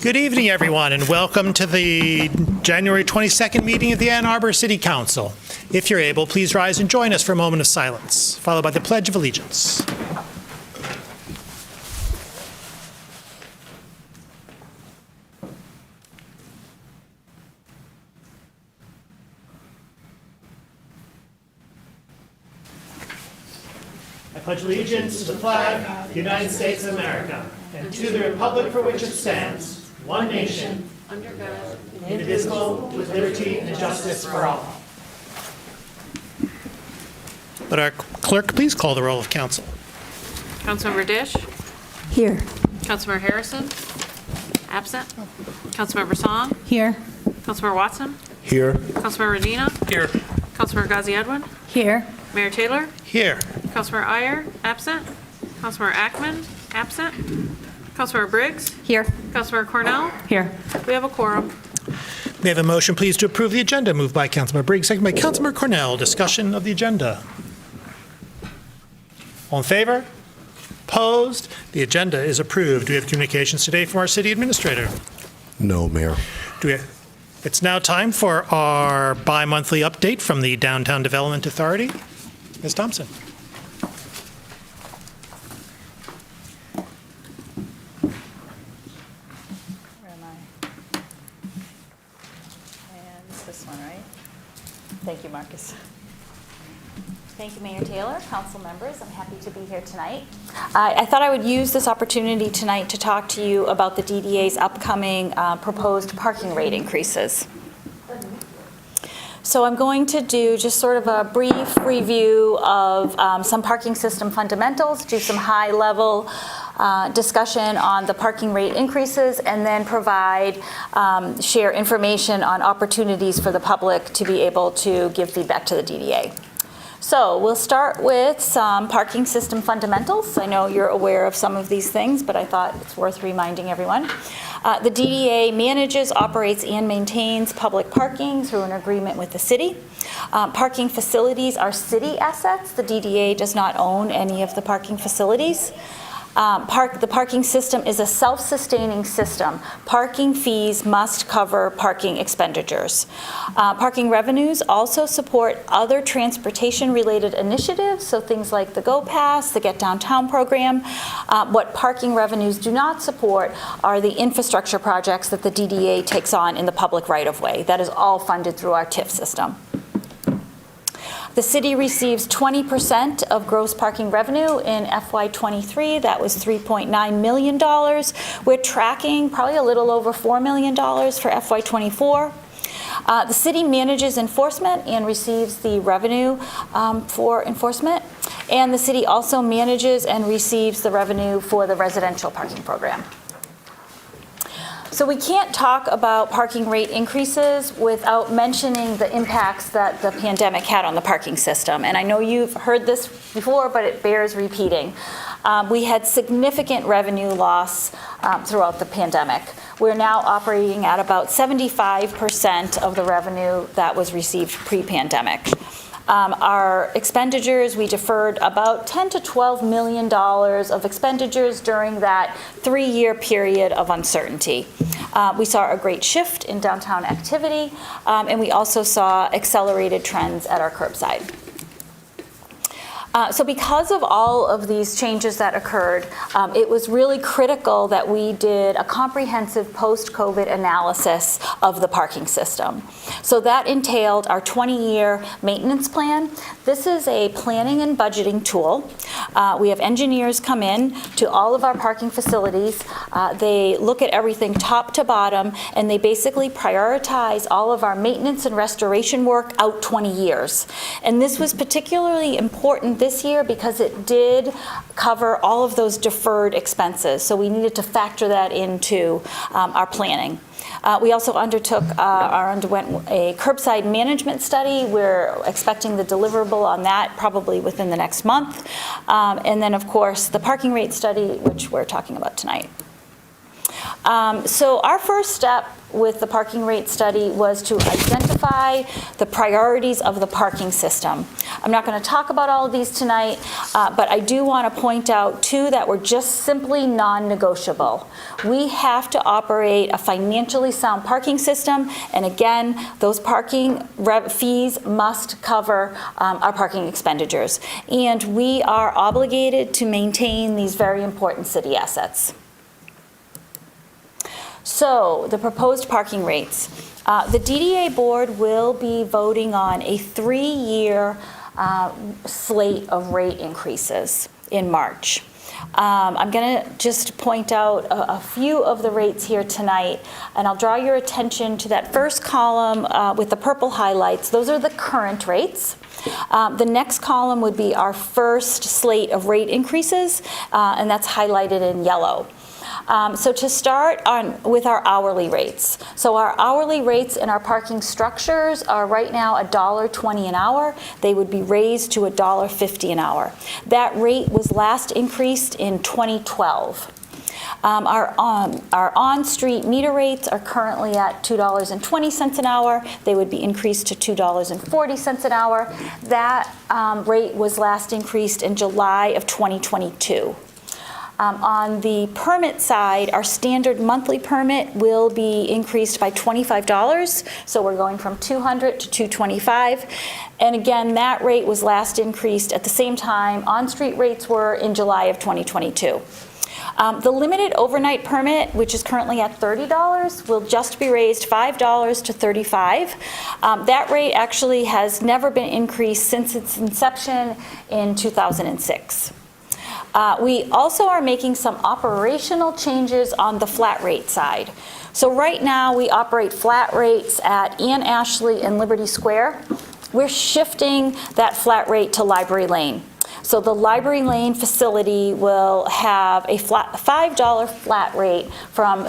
Good evening, everyone, and welcome to the January 22nd meeting of the Ann Arbor City Council. If you're able, please rise and join us for a moment of silence, followed by the Pledge of Allegiance. I pledge allegiance to the flag of the United States of America and to the republic for which it stands, one nation, under God, indivisible, with liberty and justice for all. Would our clerk please call the roll of council? Councilmember Dish. Here. Councilmember Harrison. Absent. Councilmember Song. Here. Councilmember Watson. Here. Councilmember Medina. Here. Councilmember Ghazi Edwin. Here. Mayor Taylor. Here. Councilmember Iyer. Absent. Councilmember Ackman. Absent. Councilmember Briggs. Here. Councilmember Cornell. Here. We have a quorum. May I have a motion, please, to approve the agenda? Moved by Councilmember Briggs, second by Councilmember Cornell. Discussion of the agenda. All in favor? Opposed? The agenda is approved. Do we have communications today from our city administrator? No, Mayor. It's now time for our bi-monthly update from the Downtown Development Authority. Ms. Thompson. Where am I? And it's this one, right? Thank you, Marcus. Thank you, Mayor Taylor, council members. I'm happy to be here tonight. I thought I would use this opportunity tonight to talk to you about the DDA's upcoming proposed parking rate increases. So I'm going to do just sort of a brief review of some parking system fundamentals, do some high-level discussion on the parking rate increases, and then share information on opportunities for the public to be able to give feedback to the DDA. So we'll start with some parking system fundamentals. I know you're aware of some of these things, but I thought it's worth reminding everyone. The DDA manages, operates, and maintains public parking through an agreement with the city. Parking facilities are city assets. The DDA does not own any of the parking facilities. The parking system is a self-sustaining system. Parking fees must cover parking expenditures. Parking revenues also support other transportation-related initiatives, so things like the Go Pass, the Get Downtown program. What parking revenues do not support are the infrastructure projects that the DDA takes on in the public right-of-way. That is all funded through our TIF system. The city receives 20% of gross parking revenue in FY23. That was $3.9 million. We're tracking probably a little over $4 million for FY24. The city manages enforcement and receives the revenue for enforcement. And the city also manages and receives the revenue for the residential parking program. So we can't talk about parking rate increases without mentioning the impacts that the pandemic had on the parking system. And I know you've heard this before, but it bears repeating. We had significant revenue loss throughout the pandemic. We're now operating at about 75% of the revenue that was received pre-pandemic. Our expenditures, we deferred about $10 to $12 million of expenditures during that 3-year period of uncertainty. We saw a great shift in downtown activity, and we also saw accelerated trends at our curbside. So because of all of these changes that occurred, it was really critical that we did a comprehensive post-COVID analysis of the parking system. So that entailed our 20-year maintenance plan. This is a planning and budgeting tool. We have engineers come in to all of our parking facilities. They look at everything top to bottom, and they basically prioritize all of our maintenance and restoration work out 20 years. And this was particularly important this year because it did cover all of those deferred expenses. So we needed to factor that into our planning. We also underwent a curbside management study. We're expecting the deliverable on that probably within the next month. And then, of course, the parking rate study, which we're talking about tonight. So our first step with the parking rate study was to identify the priorities of the parking system. I'm not going to talk about all of these tonight, but I do want to point out two that were just simply non-negotiable. We have to operate a financially sound parking system, and again, those parking fees must cover our parking expenditures. And we are obligated to maintain these very important city assets. So, the proposed parking rates. The DDA board will be voting on a 3-year slate of rate increases in March. I'm going to just point out a few of the rates here tonight, and I'll draw your attention to that first column with the purple highlights. Those are the current rates. The next column would be our first slate of rate increases, and that's highlighted in yellow. So to start with our hourly rates. So our hourly rates in our parking structures are right now $1.20 an hour. They would be raised to $1.50 an hour. That rate was last increased in 2012. Our on-street meter rates are currently at $2.20 an hour. They would be increased to $2.40 an hour. That rate was last increased in July of 2022. On the permit side, our standard monthly permit will be increased by $25. So we're going from $200 to $225. And again, that rate was last increased at the same time on-street rates were in July of 2022. The limited overnight permit, which is currently at $30, will just be raised $5 to $35. That rate actually has never been increased since its inception in 2006. We also are making some operational changes on the flat rate side. So right now we operate flat rates at Ann Ashley and Liberty Square. We're shifting that flat rate to Library Lane. So the Library Lane facility will have a $5 flat rate from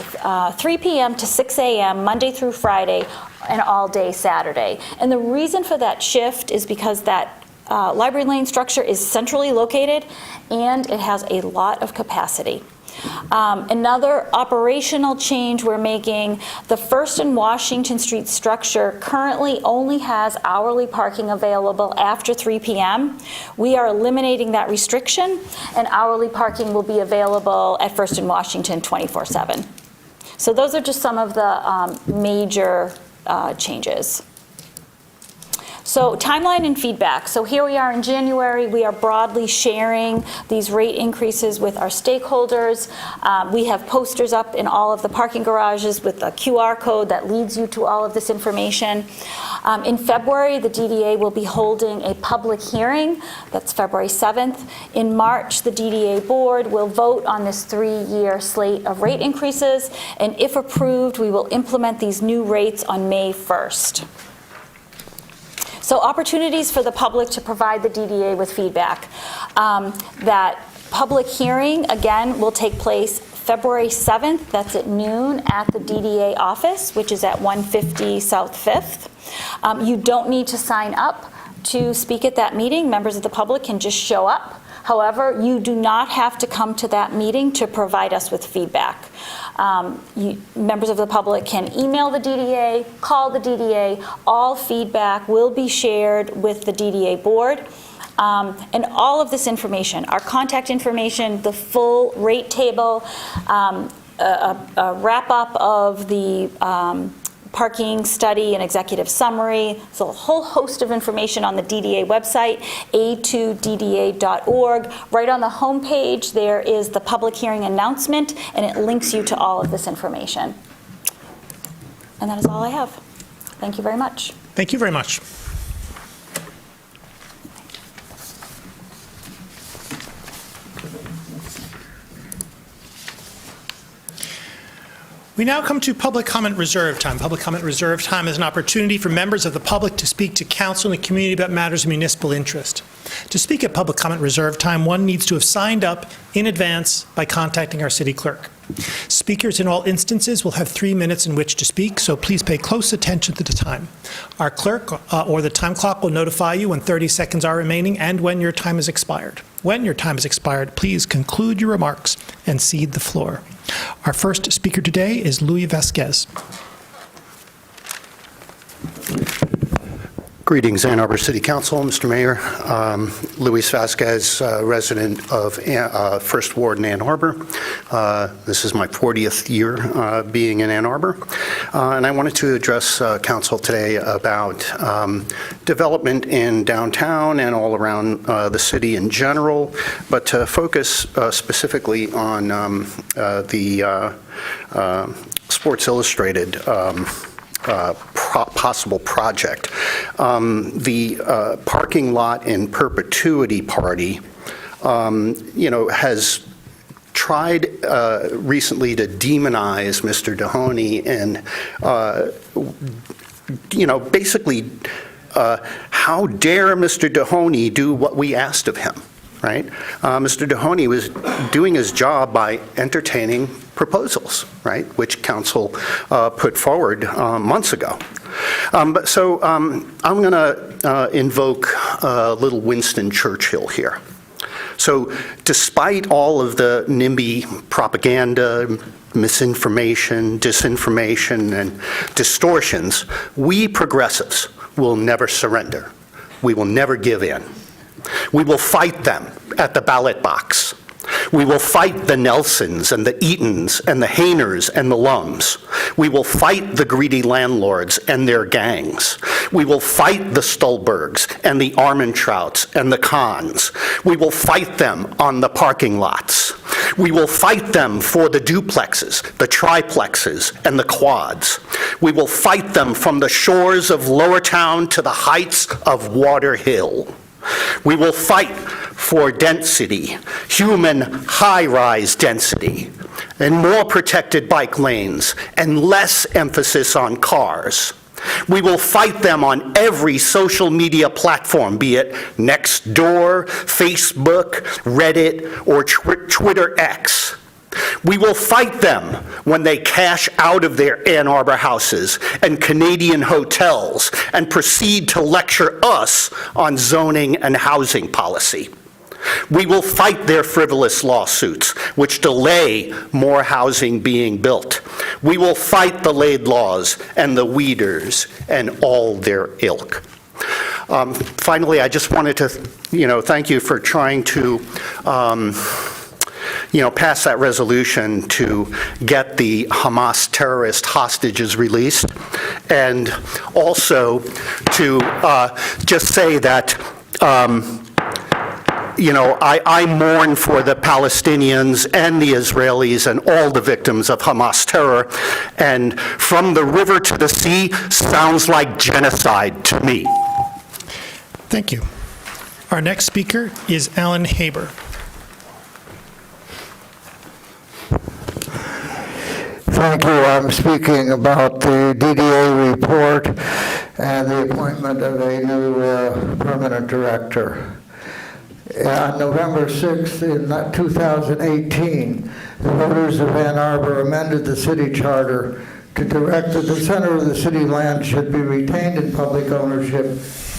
3 p.m. to 6 a.m. Monday through Friday and all day Saturday. And the reason for that shift is because that Library Lane structure is centrally located and it has a lot of capacity. Another operational change we're making, the First and Washington Street structure currently only has hourly parking available after 3 p.m. We are eliminating that restriction, and hourly parking will be available at First and Washington 24/7. So those are just some of the major changes. So timeline and feedback. So here we are in January. We are broadly sharing these rate increases with our stakeholders. We have posters up in all of the parking garages with a QR code that leads you to all of this information. In February, the DDA will be holding a public hearing. That's February 7th. In March, the DDA board will vote on this 3-year slate of rate increases. And if approved, we will implement these new rates on May 1st. So opportunities for the public to provide the DDA with feedback. That public hearing, again, will take place February 7th. That's at noon at the DDA office, which is at 150 South 5th. You don't need to sign up to speak at that meeting. Members of the public can just show up. However, you do not have to come to that meeting to provide us with feedback. Members of the public can email the DDA, call the DDA. All feedback will be shared with the DDA board. And all of this information, our contact information, the full rate table, a wrap-up of the parking study and executive summary. So a whole host of information on the DDA website, a2dda.org. Right on the homepage, there is the public hearing announcement, and it links you to all of this information. And that is all I have. Thank you very much. Thank you very much. We now come to public comment reserve time. Public comment reserve time is an opportunity for members of the public to speak to council and the community about matters of municipal interest. To speak at public comment reserve time, one needs to have signed up in advance by contacting our city clerk. Speakers in all instances will have 3 minutes in which to speak, so please pay close attention to the time. Our clerk or the time clock will notify you when 30 seconds are remaining and when your time has expired. When your time has expired, please conclude your remarks and cede the floor. Our first speaker today is Luis Vasquez. Greetings, Ann Arbor City Council, Mr. Mayor. Luis Vasquez, resident of First Ward in Ann Arbor. This is my 40th year being in Ann Arbor. And I wanted to address Council today about development in downtown and all around the city in general, but to focus specifically on the Sports Illustrated possible project. The parking lot in perpetuity party, has tried recently to demonize Mr. Dohoney and, basically, how dare Mr. Dohoney do what we asked of him, right? Mr. Dohoney was doing his job by entertaining proposals, right, which council put forward months ago. I'm going to invoke little Winston Churchill here. So despite all of the NIMBY propaganda, misinformation, disinformation, and distortions, we progressives will never surrender. We will never give in. We will fight them at the ballot box. We will fight the Nelsons and the Eatons and the Hainers and the Lums. We will fight the greedy landlords and their gangs. We will fight the Stolbergs and the Armentrouts and the Kahns. We will fight them on the parking lots. We will fight them for the duplexes, the triplexes, and the quads. We will fight them from the shores of Lower Town to the heights of Water Hill. We will fight for density, human high-rise density, and more protected bike lanes, and less emphasis on cars. We will fight them on every social media platform, be it Nextdoor, Facebook, Reddit, or Twitter X. We will fight them when they cash out of their Ann Arbor houses and Canadian hotels and proceed to lecture us on zoning and housing policy. We will fight their frivolous lawsuits, which delay more housing being built. We will fight the Laidlaws and the Weeders and all their ilk. Finally, I just wanted to, thank you for trying to pass that resolution to get the Hamas terrorist hostages released, and also to just say that, I mourn for the Palestinians and the Israelis and all the victims of Hamas terror, and from the river to the sea sounds like genocide to me. Thank you. Our next speaker is Alan Haber. Thank you. I'm speaking about the DDA report and the appointment of a new permanent director. On November 6th in 2018, the voters of Ann Arbor amended the city charter to direct that the center of the city land should be retained in public ownership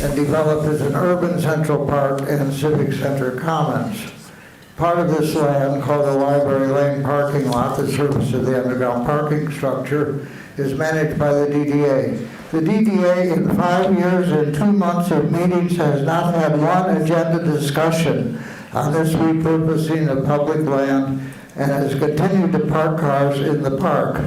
and developed as an urban central park and civic center commons. Part of this land, called the Library Lane parking lot, the surface of the underground parking structure, is managed by the DDA. The DDA, in 5 years and 2 months of meetings, has not had one agenda discussion on this repurposing of public land and has continued to park cars in the park.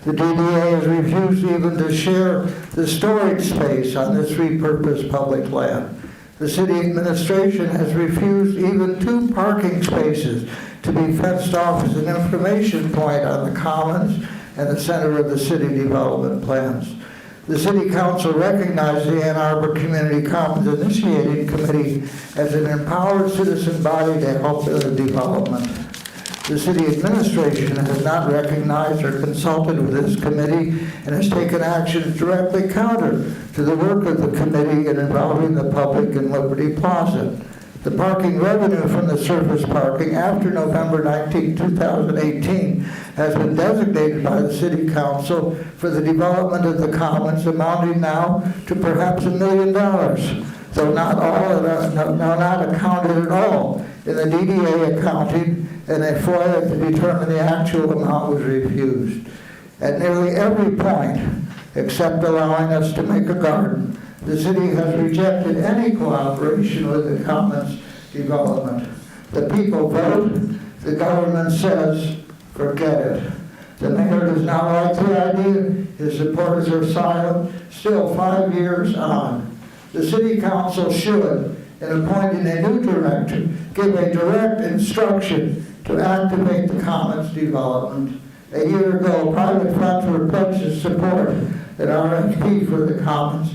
The DDA has refused even to share the storage space on this repurposed public land. The city administration has refused even 2 parking spaces to be fenced off as an information point on the commons and the center of the city development plans. The City Council recognized the Ann Arbor Community Commons Initiating Committee as an empowered citizen body to help in the development. The city administration has not recognized or consulted with this committee and has taken actions directly counter to the work of the committee in involving the public in Liberty Plaza. The parking revenue from the surface parking after November 19, 2018 has been designated by the City Council for the development of the commons, amounting now to perhaps $1 million, though not accounted at all in the DDA accounting, and a FOIA to determine the actual amount was refused. At nearly every point, except allowing us to make a garden, the city has rejected any cooperation with the commons development. The people vote, the government says, forget it. The mayor does not like the idea, his supporters are silent. Still 5 years on, the city council should, in appointing a new director, give a direct instruction to activate the commons development. A year ago, private funds were pledged to support an RFP for the commons,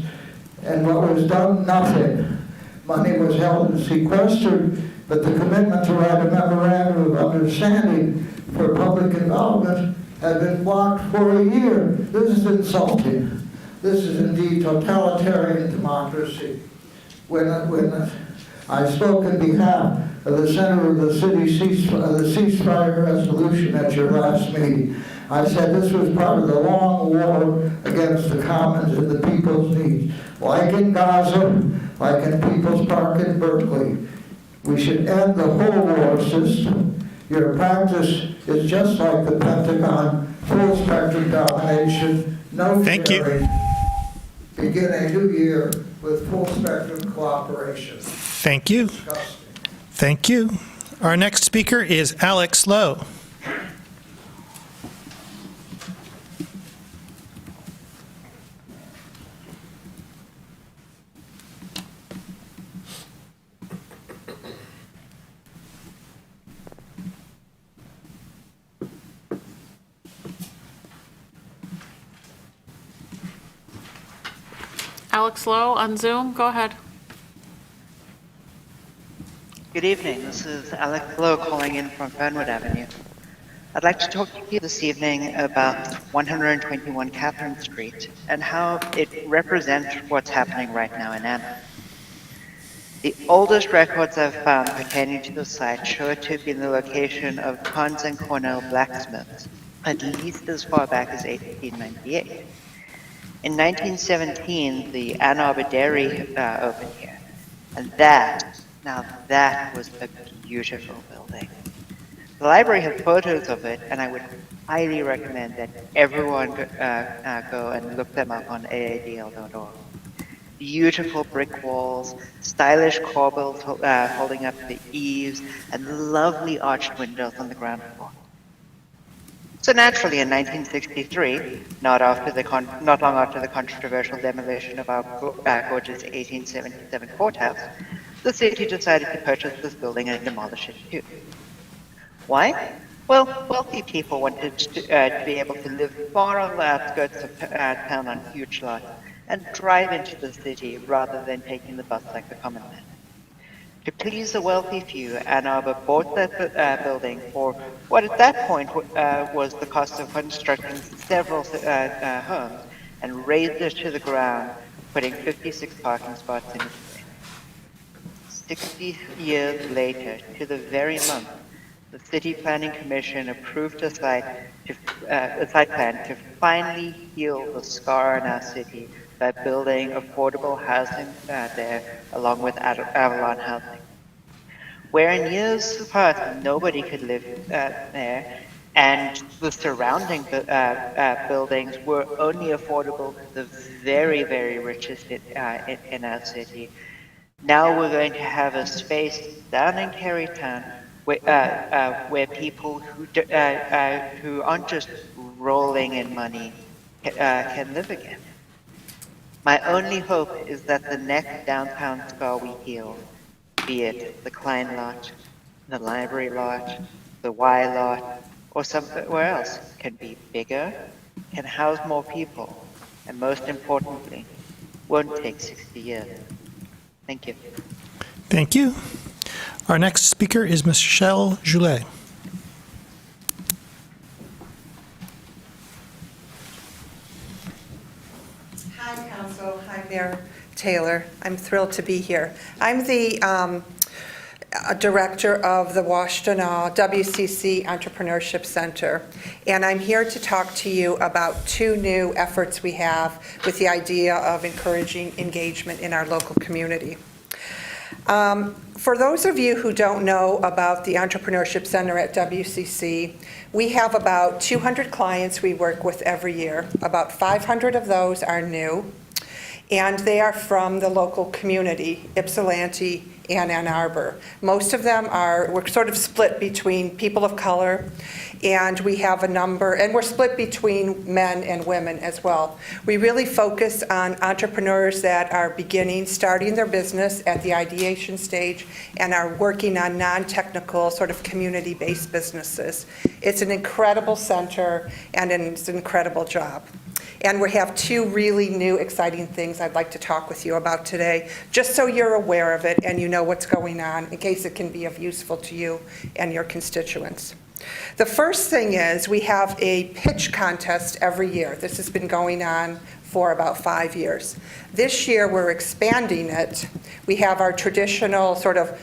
and what was done? Nothing. Money was held and sequestered, but the commitment to write a memorandum of understanding for public involvement had been blocked for a year. This is insulting. This is indeed totalitarian democracy. When I spoke on behalf of the center of the ceasefire resolution at your last meeting, I said this was part of the long war against the commons and the people's needs. Like in Gaza, like in People's Park in Berkeley, we should end the whole war system. Your practice is just like the Pentagon, full spectrum domination, no Thank you. sharing. Begin a new year with full spectrum cooperation. Thank you. Disgusting. Thank you. Our next speaker is Alex Lowe. Alex Lowe on Zoom, go ahead. Good evening. This is Alex Lowe calling in from Fernwood Avenue. I'd like to talk to you this evening about 121 Catherine Street and how it represents what's happening right now in Anna. The oldest records I've found pertaining to the site show it to have been the location of Hans and Cornell blacksmiths, at least as far back as 1898. In 1917, the Ann Arbor Dairy opened here, and that was a beautiful building. The library has photos of it, and I would highly recommend that everyone go and look them up on aadl.org. Beautiful brick walls, stylish corbels holding up the eaves, and lovely arched windows on the ground floor. So naturally, in 1963, not long after the controversial demolition of our gorgeous 1877 courthouse, the city decided to purchase this building and demolish it too. Why? Well, wealthy people wanted to be able to live far on the outskirts of town on huge lots and drive into the city rather than taking the bus like the common man. To please the wealthy few, Ann Arbor bought that building for what at that point was the cost of constructing several homes and razed it to the ground, putting 56 parking spots in its place. 60 years later, to the very month, the City Planning Commission approved a site plan to finally heal the scar in our city by building affordable housing there, along with Avalon housing. Where in years past nobody could live there, and the surrounding buildings were only affordable to the very, very richest in our city. Now we're going to have a space down in Carytown where people who aren't just rolling in money can live again. My only hope is that the next downtown scar we heal, be it the Klein lot, the library lot, the Y lot, or somewhere else, can be bigger, can house more people, and most importantly, won't take 60 years. Thank you. Thank you. Our next speaker is Michelle Joulet. Hi, Council. Hi, Mayor Taylor. I'm thrilled to be here. I'm the director of the Washtenaw WCC Entrepreneurship Center, and I'm here to talk to you about two new efforts we have with the idea of encouraging engagement in our local community. For those of you who don't know about the Entrepreneurship Center at WCC, we have about 200 clients we work with every year. About 500 of those are new, and they are from the local community, Ypsilanti and Ann Arbor. Most of them we're sort of split between people of color, and we have a number, and we're split between men and women as well. We really focus on entrepreneurs that are starting their business at the ideation stage and are working on non-technical, sort of community-based businesses. It's an incredible center, and it's an incredible job. And we have two really new, exciting things I'd like to talk with you about today, just so you're aware of it and you know what's going on, in case it can be of useful to you and your constituents. The first thing is we have a pitch contest every year. This has been going on for about 5 years. This year we're expanding it. We have our traditional sort of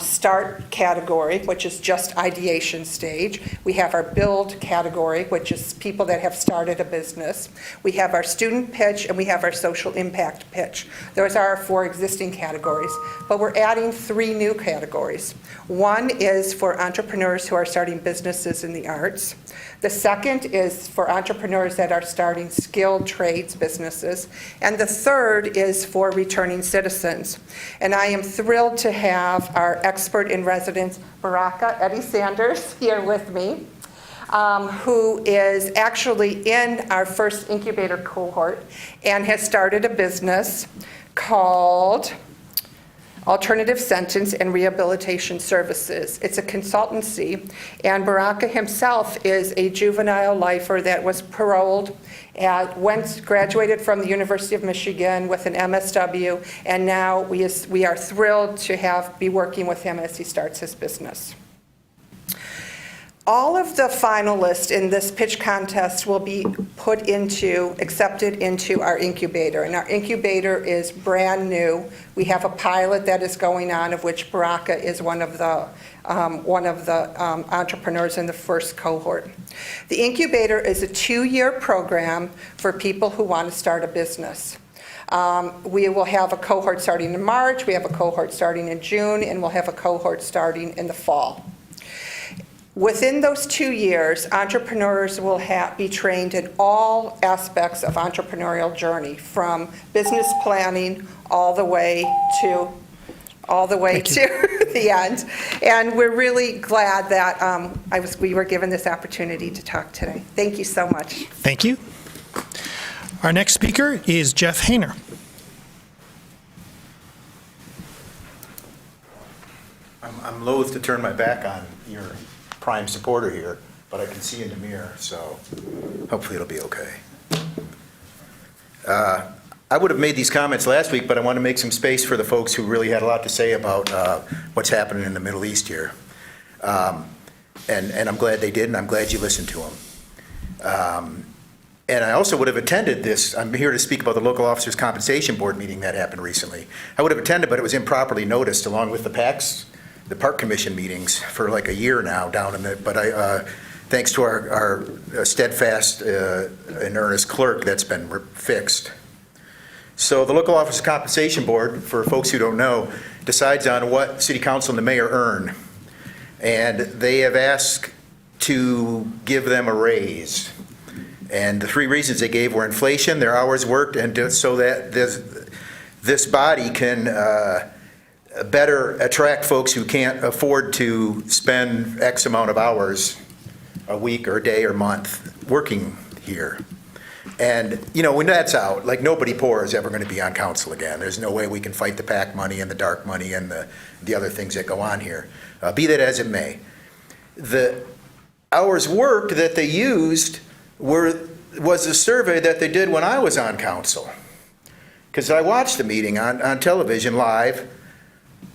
start category, which is just ideation stage. We have our build category, which is people that have started a business. We have our student pitch, and we have our social impact pitch. Those are our 4 existing categories, but we're adding 3 new categories. One is for entrepreneurs who are starting businesses in the arts. The second is for entrepreneurs that are starting skilled trades businesses. And the third is for returning citizens. And I am thrilled to have our expert in residence, Baraka Eddie Sanders, here with me, who is actually in our first incubator cohort and has started a business called Alternative Sentence and Rehabilitation Services. It's a consultancy, and Baraka himself is a juvenile lifer that was paroled, graduated from the University of Michigan with an MSW, and now we are thrilled to be working with him as he starts his business. All of the finalists in this pitch contest will be accepted into our incubator, and our incubator is brand new. We have a pilot that is going on, of which Baraka is one of the entrepreneurs in the first cohort. The incubator is a 2-year program for people who want to start a business. We will have a cohort starting in March, we have a cohort starting in June, and we'll have a cohort starting in the fall. Within those 2 years, entrepreneurs will be trained in all aspects of entrepreneurial journey, from business planning all the way to the end. And we're really glad that we were given this opportunity to talk today. Thank you so much. Thank you. Our next speaker is Jeff Hayner. I'm loath to turn my back on your prime supporter here, but I can see in the mirror, so hopefully it'll be okay. I would have made these comments last week, but I want to make some space for the folks who really had a lot to say about what's happening in the Middle East here. And I'm glad they did, and I'm glad you listened to them. And I also would have attended this. I'm here to speak about the Local Officers Compensation Board meeting that happened recently. I would have attended, but it was improperly noticed, along with the Park Commission meetings for like a year now down in the, but thanks to our steadfast and earnest clerk, that's been fixed. So the Local Officers Compensation Board, for folks who don't know, decides on what City Council and the mayor earn. And they have asked to give them a raise. And the 3 reasons they gave were inflation, their hours worked, and so that this body can better attract folks who can't afford to spend X amount of hours a week or a day or month working here. And, when that's out, like, nobody poor is ever going to be on council again. There's no way we can fight the PAC money and the dark money and the other things that go on here. Be that as it may. The hours worked that they used was a survey that they did when I was on council. Because I watched the meeting on television live,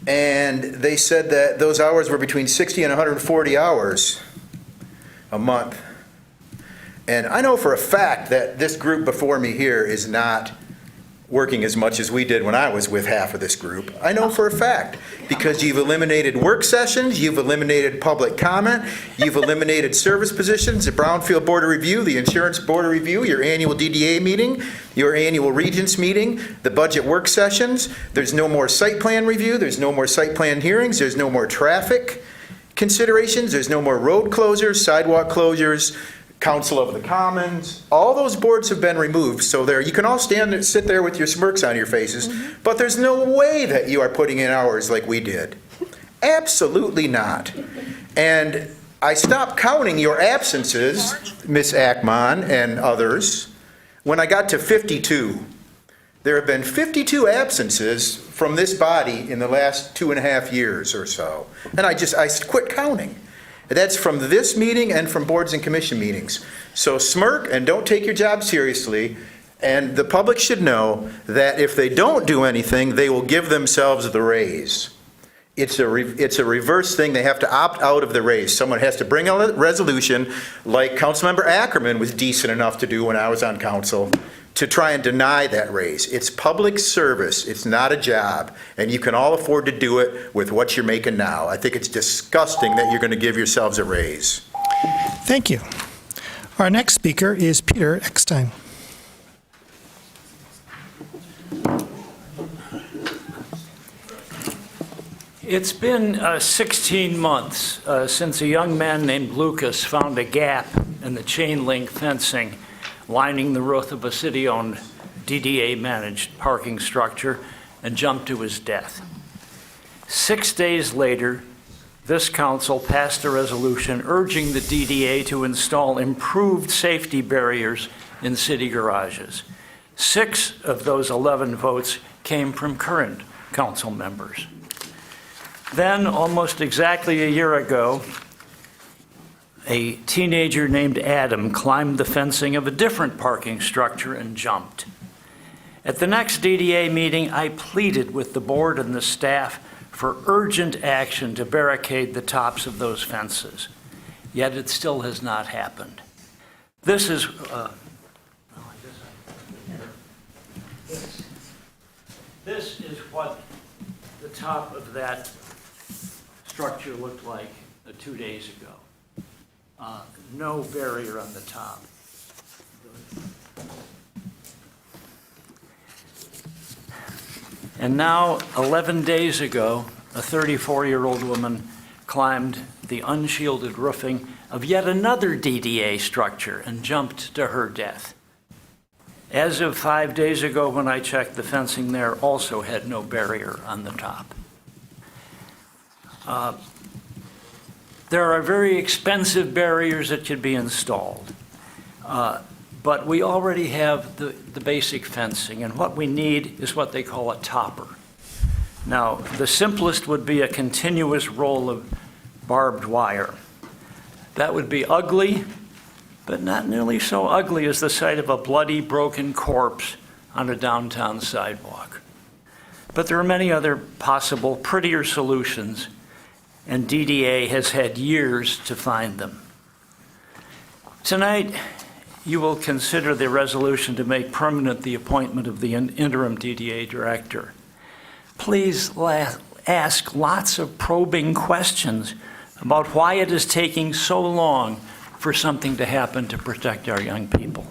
and they said that those hours were between 60 and 140 hours a month. And I know for a fact that this group before me here is not working as much as we did when I was with half of this group. I know for a fact, because you've eliminated work sessions, you've eliminated public comment, you've eliminated service positions, the Brownfield Board of Review, the Insurance Board of Review, your annual DDA meeting, your annual Regents meeting, the budget work sessions. There's no more site plan review, there's no more site plan hearings, there's no more traffic considerations, there's no more road closures, sidewalk closures, Council of the Commons. All those boards have been removed, so there you can all sit there with your smirks on your faces, but there's no way that you are putting in hours like we did. Absolutely not. And I stopped counting your absences, Ms. Ackman and others, when I got to 52. There have been 52 absences from this body in the last 2.5 years or so. And I quit counting. That's from this meeting and from boards and commission meetings. So smirk and don't take your job seriously. And the public should know that if they don't do anything, they will give themselves the raise. It's a reverse thing. They have to opt out of the raise. Someone has to bring a resolution, like Councilmember Ackerman was decent enough to do when I was on council, to try and deny that raise. It's public service. It's not a job. And you can all afford to do it with what you're making now. I think it's disgusting that you're going to give yourselves a raise. Thank you. Our next speaker is Peter Eckstein. It's been 16 months since a young man named Lucas found a gap in the chain link fencing lining the roof of a city-owned DDA-managed parking structure and jumped to his death. 6 days later, this council passed a resolution urging the DDA to install improved safety barriers in city garages. 6 of those 11 votes came from current council members. Then, almost exactly a year ago, a teenager named Adam climbed the fencing of a different parking structure and jumped. At the next DDA meeting, I pleaded with the board and the staff for urgent action to barricade the tops of those fences. Yet it still has not happened. This is what the top of that structure looked like 2 days ago. No barrier on the top. And now, 11 days ago, a 34-year-old woman climbed the unshielded roofing of yet another DDA structure and jumped to her death. As of 5 days ago, when I checked, the fencing there also had no barrier on the top. There are very expensive barriers that should be installed, but we already have the basic fencing, and what we need is what they call a topper. Now, the simplest would be a continuous roll of barbed wire. That would be ugly, but not nearly so ugly as the sight of a bloody, broken corpse on a downtown sidewalk. But there are many other possible, prettier solutions, and DDA has had years to find them. Tonight, you will consider the resolution to make permanent the appointment of the interim DDA director. Please ask lots of probing questions about why it is taking so long for something to happen to protect our young people.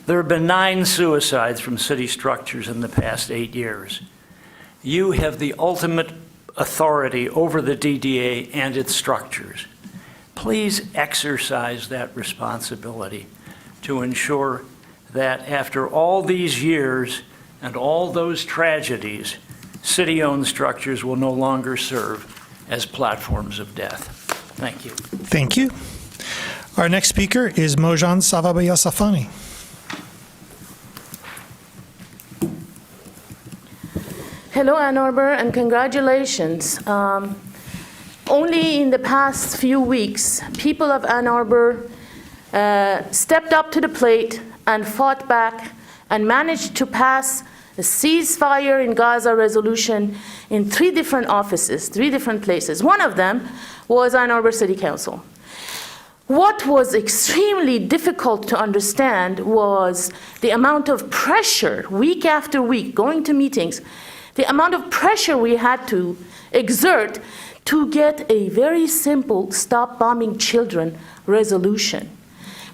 There have been 9 suicides from city structures in the past 8 years. You have the ultimate authority over the DDA and its structures. Please exercise that responsibility to ensure that after all these years and all those tragedies, city-owned structures will no longer serve as platforms of death. Thank you. Thank you. Our next speaker is Mojan Safani. Hello, Ann Arbor, and congratulations. Only in the past few weeks, people of Ann Arbor stepped up to the plate and fought back and managed to pass a ceasefire in Gaza resolution in 3 different offices, 3 different places. One of them was Ann Arbor City Council. What was extremely difficult to understand was the amount of pressure, week after week, going to meetings, the amount of pressure we had to exert to get a very simple Stop Bombing Children resolution.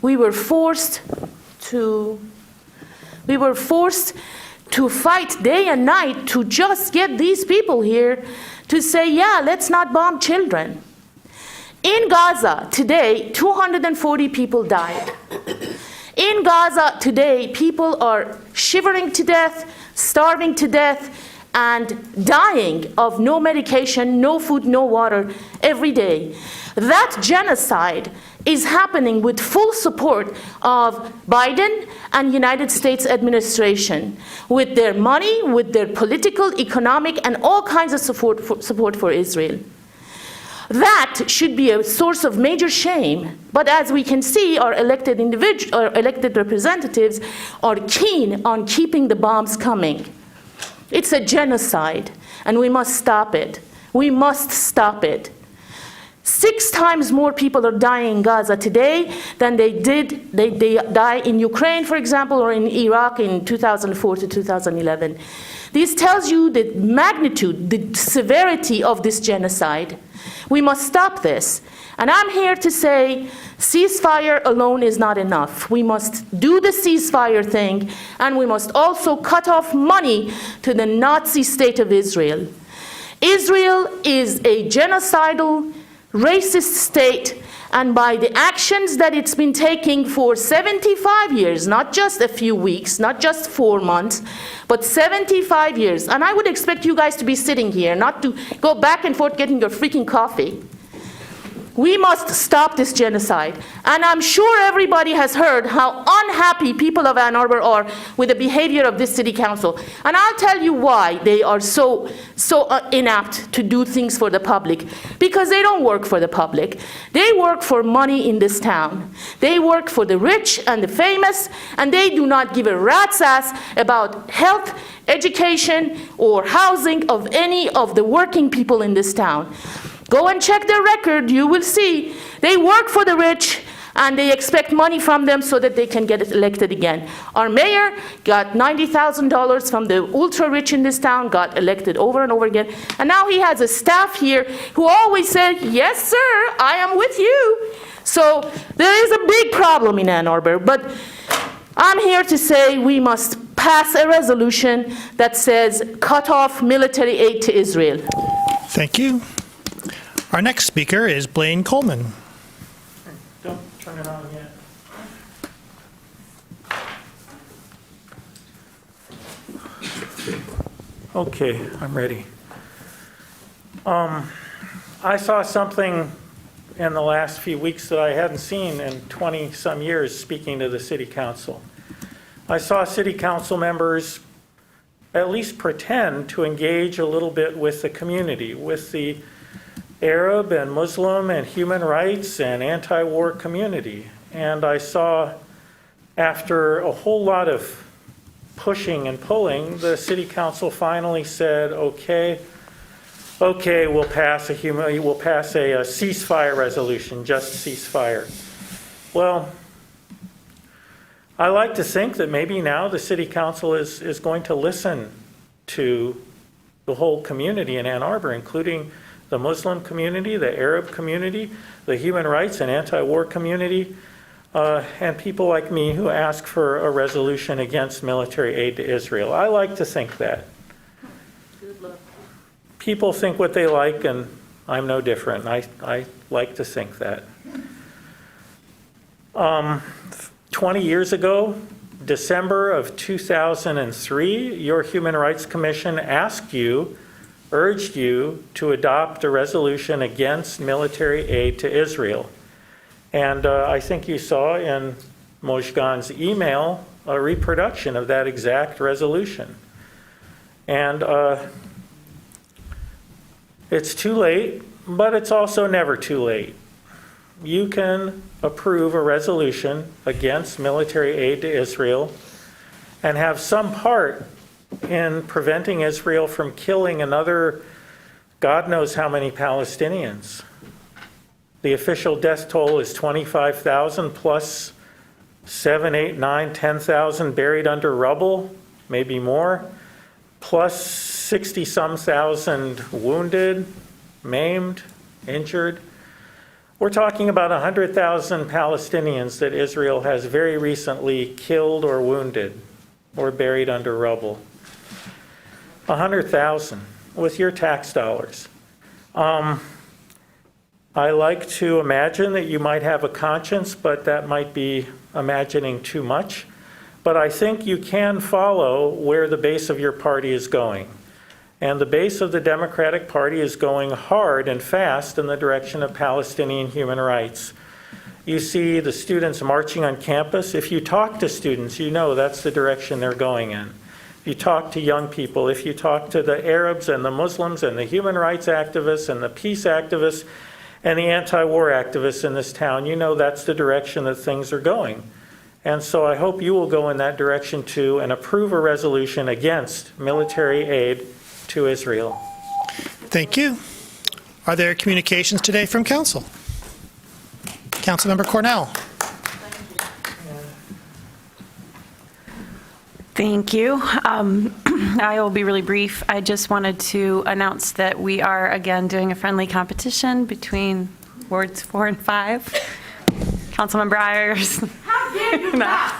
We were forced to fight day and night to just get these people here to say, yeah, let's not bomb children. In Gaza today, 240 people died. In Gaza today, people are shivering to death, starving to death, and dying of no medication, no food, no water every day. That genocide is happening with full support of Biden and United States administration, with their money, with their political, economic, and all kinds of support for Israel. That should be a source of major shame. But as we can see, our elected representatives are keen on keeping the bombs coming. It's a genocide, and we must stop it. We must stop it. 6 times more people are dying in Gaza today than they die in Ukraine, for example, or in Iraq in 2004 to 2011. This tells you the magnitude, the severity of this genocide. We must stop this. And I'm here to say ceasefire alone is not enough. We must do the ceasefire thing, and we must also cut off money to the Nazi state of Israel. Israel is a genocidal, racist state, and by the actions that it's been taking for 75 years, not just a few weeks, not just 4 months, but 75 years. And I would expect you guys to be sitting here, not to go back and forth getting your freaking coffee. We must stop this genocide. And I'm sure everybody has heard how unhappy people of Ann Arbor are with the behavior of this city council. And I'll tell you why they are so inapt to do things for the public. Because they don't work for the public. They work for money in this town. They work for the rich and the famous, and they do not give a rat's ass about health, education, or housing of any of the working people in this town. Go and check their record, you will see. They work for the rich, and they expect money from them so that they can get elected again. Our mayor got $90,000 from the ultra-rich in this town, got elected over and over again, and now he has a staff here who always say, yes, sir, I am with you. So there is a big problem in Ann Arbor, but I'm here to say we must pass a resolution that says cut off military aid to Israel. Thank you. Our next speaker is Blaine Coleman. Don't turn it on yet. Okay, I'm ready. I saw something in the last few weeks that I hadn't seen in 20-some years speaking to the city council. I saw city council members at least pretend to engage a little bit with the community, with the Arab and Muslim and human rights and anti-war community. And I saw, after a whole lot of pushing and pulling, the city council finally said, okay, we'll pass a ceasefire resolution, just ceasefire. Well, I like to think that maybe now the city council is going to listen to the whole community in Ann Arbor, including the Muslim community, the Arab community, the human rights and anti-war community, and people like me who ask for a resolution against military aid to Israel. I like to think that. Good luck. People think what they like, and I'm no different. I like to think that. 20 years ago, December of 2003, your Human Rights Commission urged you to adopt a resolution against military aid to Israel. And I think you saw in Mojgan's email a reproduction of that exact resolution. And it's too late, but it's also never too late. You can approve a resolution against military aid to Israel and have some part in preventing Israel from killing another God knows how many Palestinians. The official death toll is 25,000 plus 7, 8, 9, 10,000 buried under rubble, maybe more, plus 60-some thousand wounded, maimed, injured. We're talking about 100,000 Palestinians that Israel has very recently killed or wounded or buried under rubble. 100,000 with your tax dollars. I like to imagine that you might have a conscience, but that might be imagining too much. But I think you can follow where the base of your party is going. And the base of the Democratic Party is going hard and fast in the direction of Palestinian human rights. You see the students marching on campus. If you talk to students, you know that's the direction they're going in. If you talk to young people, if you talk to the Arabs and the Muslims and the human rights activists and the peace activists and the anti-war activists in this town, you know that's the direction that things are going. And so I hope you will go in that direction too and approve a resolution against military aid to Israel. Thank you. Are there communications today from council? Councilmember Cornell. Thank you. I will be really brief. I just wanted to announce that we are again doing a friendly competition between wards 4 and 5. Councilmember Ayers. How dare you not?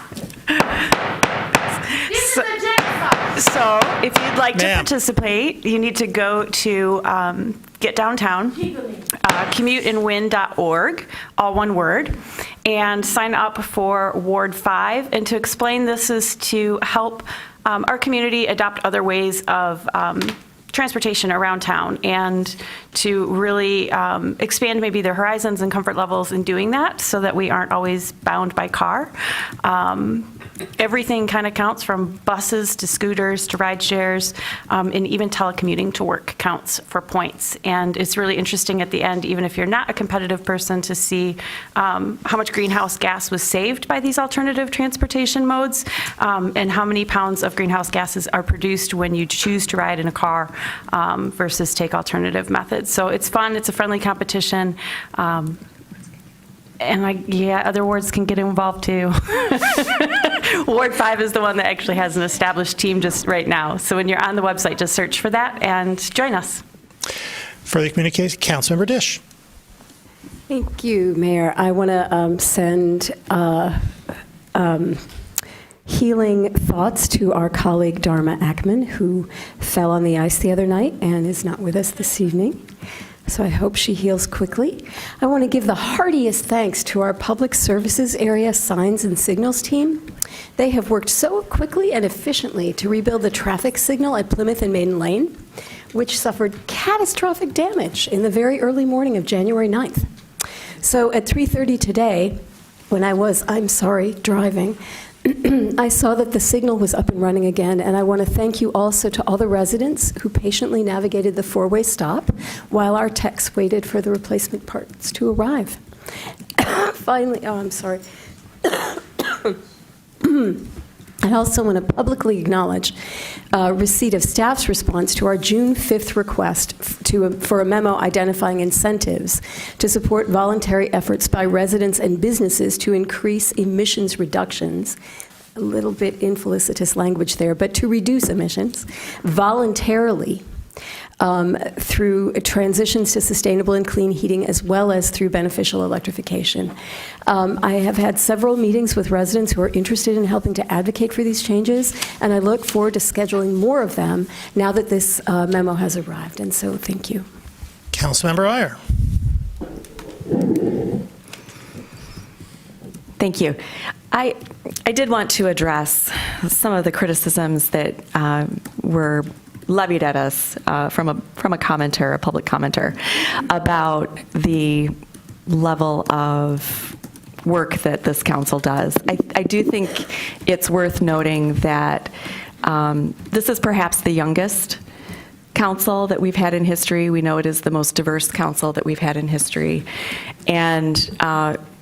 This is a genocide. So if you'd like to Ma'am. participate, you need to go to Get Downtown, commuteandwin.org, all one word, and sign up for Ward 5. And to explain, this is to help our community adopt other ways of transportation around town and to really expand maybe their horizons and comfort levels in doing that so that we aren't always bound by car. Everything kind of counts, from buses to scooters to ride shares, and even telecommuting to work counts for points. And it's really interesting at the end, even if you're not a competitive person, to see how much greenhouse gas was saved by these alternative transportation modes, and how many pounds of greenhouse gases are produced when you choose to ride in a car versus take alternative methods. So it's fun, it's a friendly competition. And other wards can get involved too. Ward 5 is the one that actually has an established team just right now. So when you're on the website, just search for that and join us. Further communication, Councilmember Dish. Thank you, Mayor. I want to send healing thoughts to our colleague Dharma Ackman, who fell on the ice the other night and is not with us this evening. So I hope she heals quickly. I want to give the heartiest thanks to our Public Services Area Signs and Signals team. They have worked so quickly and efficiently to rebuild the traffic signal at Plymouth and Maiden Lane, which suffered catastrophic damage in the very early morning of January 9th. So at 3:30 today, when I was, driving, I saw that the signal was up and running again, and I want to thank you also to all the residents who patiently navigated the four-way stop while our techs waited for the replacement parts to arrive. Finally, I also want to publicly acknowledge receipt of staff's response to our June 5th request for a memo identifying incentives to support voluntary efforts by residents and businesses to increase emissions reductions. A little bit infelicitous language there, but to reduce emissions voluntarily through transitions to sustainable and clean heating, as well as through beneficial electrification. I have had several meetings with residents who are interested in helping to advocate for these changes, and I look forward to scheduling more of them now that this memo has arrived. And so, thank you. Councilmember Iyer. Thank you. I did want to address some of the criticisms that were levied at us from a commenter, a public commenter, about the level of work that this council does. I do think it's worth noting that this is perhaps the youngest council that we've had in history. We know it is the most diverse council that we've had in history. And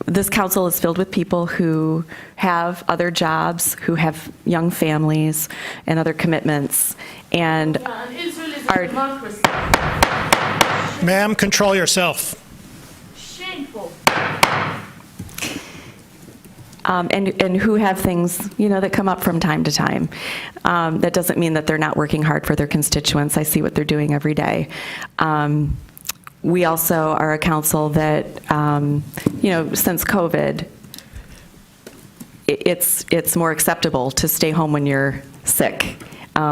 this council is filled with people who have other jobs, who have young families and other commitments. And Israel is a democracy. Ma'am, control yourself. Shameful. and who have things, that come up from time to time. That doesn't mean that they're not working hard for their constituents. I see what they're doing every day. We also are a council that, since COVID, it's more acceptable to stay home when you're sick.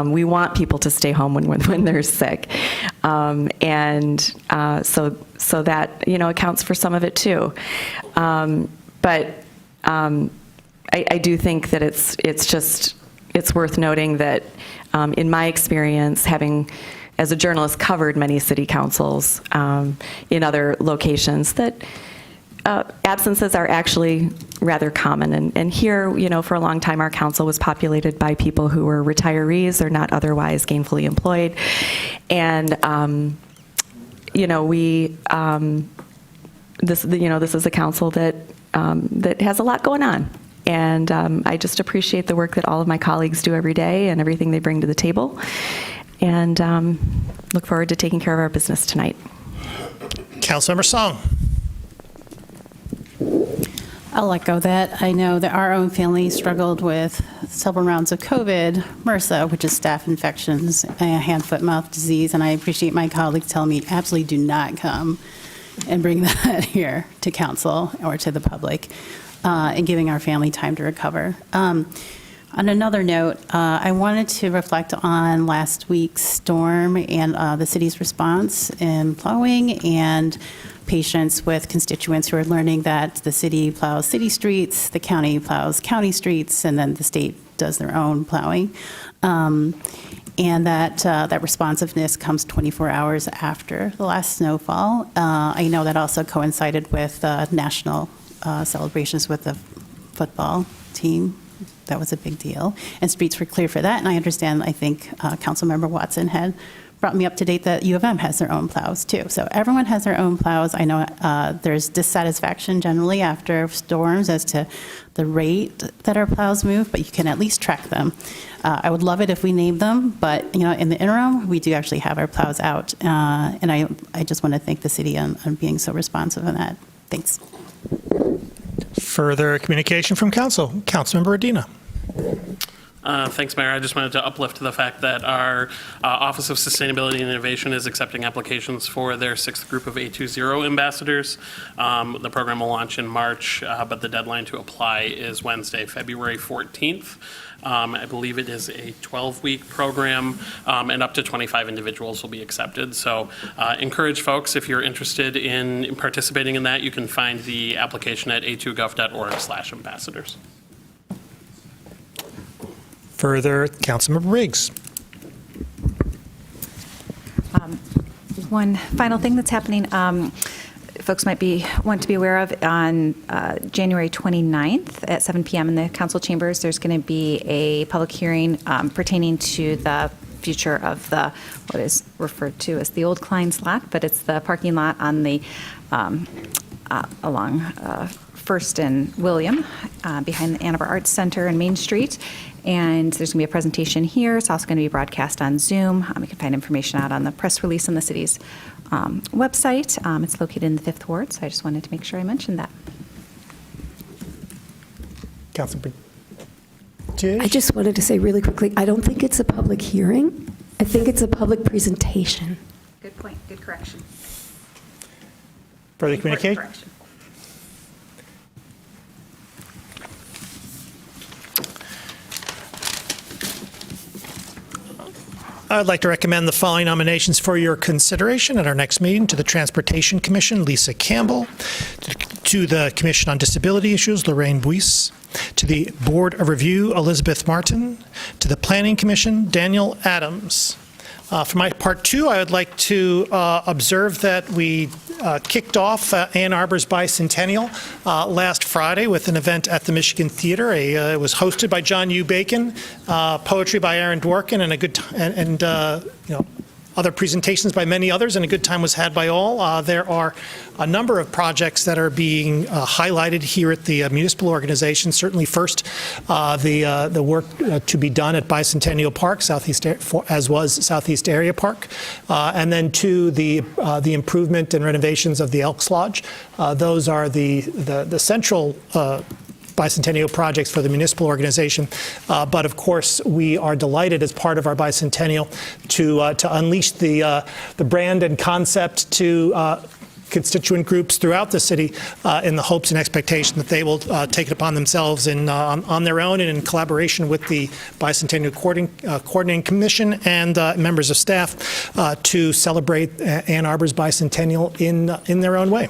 We want people to stay home when they're sick. So that, accounts for some of it too. But I do think that it's worth noting that in my experience, having, as a journalist, covered many city councils in other locations, that absences are actually rather common. And here, for a long time, our council was populated by people who were retirees or not otherwise gainfully employed. And, this is a council that has a lot going on. And I just appreciate the work that all of my colleagues do every day and everything they bring to the table. And look forward to taking care of our business tonight. Councilmember Song. I'll echo that. I know that our own family struggled with several rounds of COVID, MRSA, which is staph infections, hand, foot, mouth disease, and I appreciate my colleagues telling me absolutely do not come and bring that here to council or to the public, and giving our family time to recover. On another note, I wanted to reflect on last week's storm and the city's response in plowing and patience with constituents who are learning that the city plows city streets, the county plows county streets, and then the state does their own plowing. And that responsiveness comes 24 hours after the last snowfall. I know that also coincided with national celebrations with the football team. That was a big deal. And streets were clear for that. And I understand, I think Councilmember Watson had brought me up to date that U of M has their own plows too. So everyone has their own plows. I know there's dissatisfaction generally after storms as to the rate that our plows move, but you can at least track them. I would love it if we named them, but in the interim, we do actually have our plows out. And I just want to thank the city on being so responsive on that. Thanks. Further communication from council. Councilmember Adina. Thanks, Mayor. I just wanted to uplift the fact that our Office of Sustainability and Innovation is accepting applications for their 6th group of A20 ambassadors. The program will launch in March, but the deadline to apply is Wednesday, February 14th. I believe it is a 12-week program, and up to 25 individuals will be accepted. So encourage folks, if you're interested in participating in that, you can find the application at a2gov.org/ambassadors. Further, Councilmember Riggs. One final thing that's happening, folks might want to be aware of, on January 29th at 7 p.m. in the council chambers, there's going to be a public hearing pertaining to the future of what is referred to as the old Klein's lot, but it's the parking lot on the along First and William, behind the Arbor Arts Center and Main Street. And there's going to be a presentation here. It's also going to be broadcast on Zoom. You can find information out on the press release on the city's website. It's located in the 5th Ward, so I just wanted to make sure I mentioned that. Councilmember I just wanted to say really quickly, I don't think it's a public hearing. I think it's a public presentation. Good point. Good correction. Further communication? I'd like to recommend the following nominations for your consideration at our next meeting: to the Transportation Commission, Lisa Campbell; to the Commission on Disability Issues, Lorraine Buis; to the Board of Review, Elizabeth Martin; to the Planning Commission, Daniel Adams. For my part two, I would like to observe that we kicked off Ann Arbor's bicentennial last Friday with an event at the Michigan Theater. It was hosted by John U. Bacon, poetry by Aaron Dworkin, and other presentations by many others, and a good time was had by all. There are a number of projects that are being highlighted here at the municipal organization. Certainly first, the work to be done at Bicentennial Park, as was Southeast Area Park, and then two, the improvement and renovations of the Elks Lodge. Those are the central bicentennial projects for the municipal organization. But of course, we are delighted as part of our bicentennial to unleash the brand and concept to constituent groups throughout the city in the hopes and expectation that they will take it upon themselves on their own and in collaboration with the Bicentennial Coordinating Commission and members of staff to celebrate Ann Arbor's bicentennial in their own way.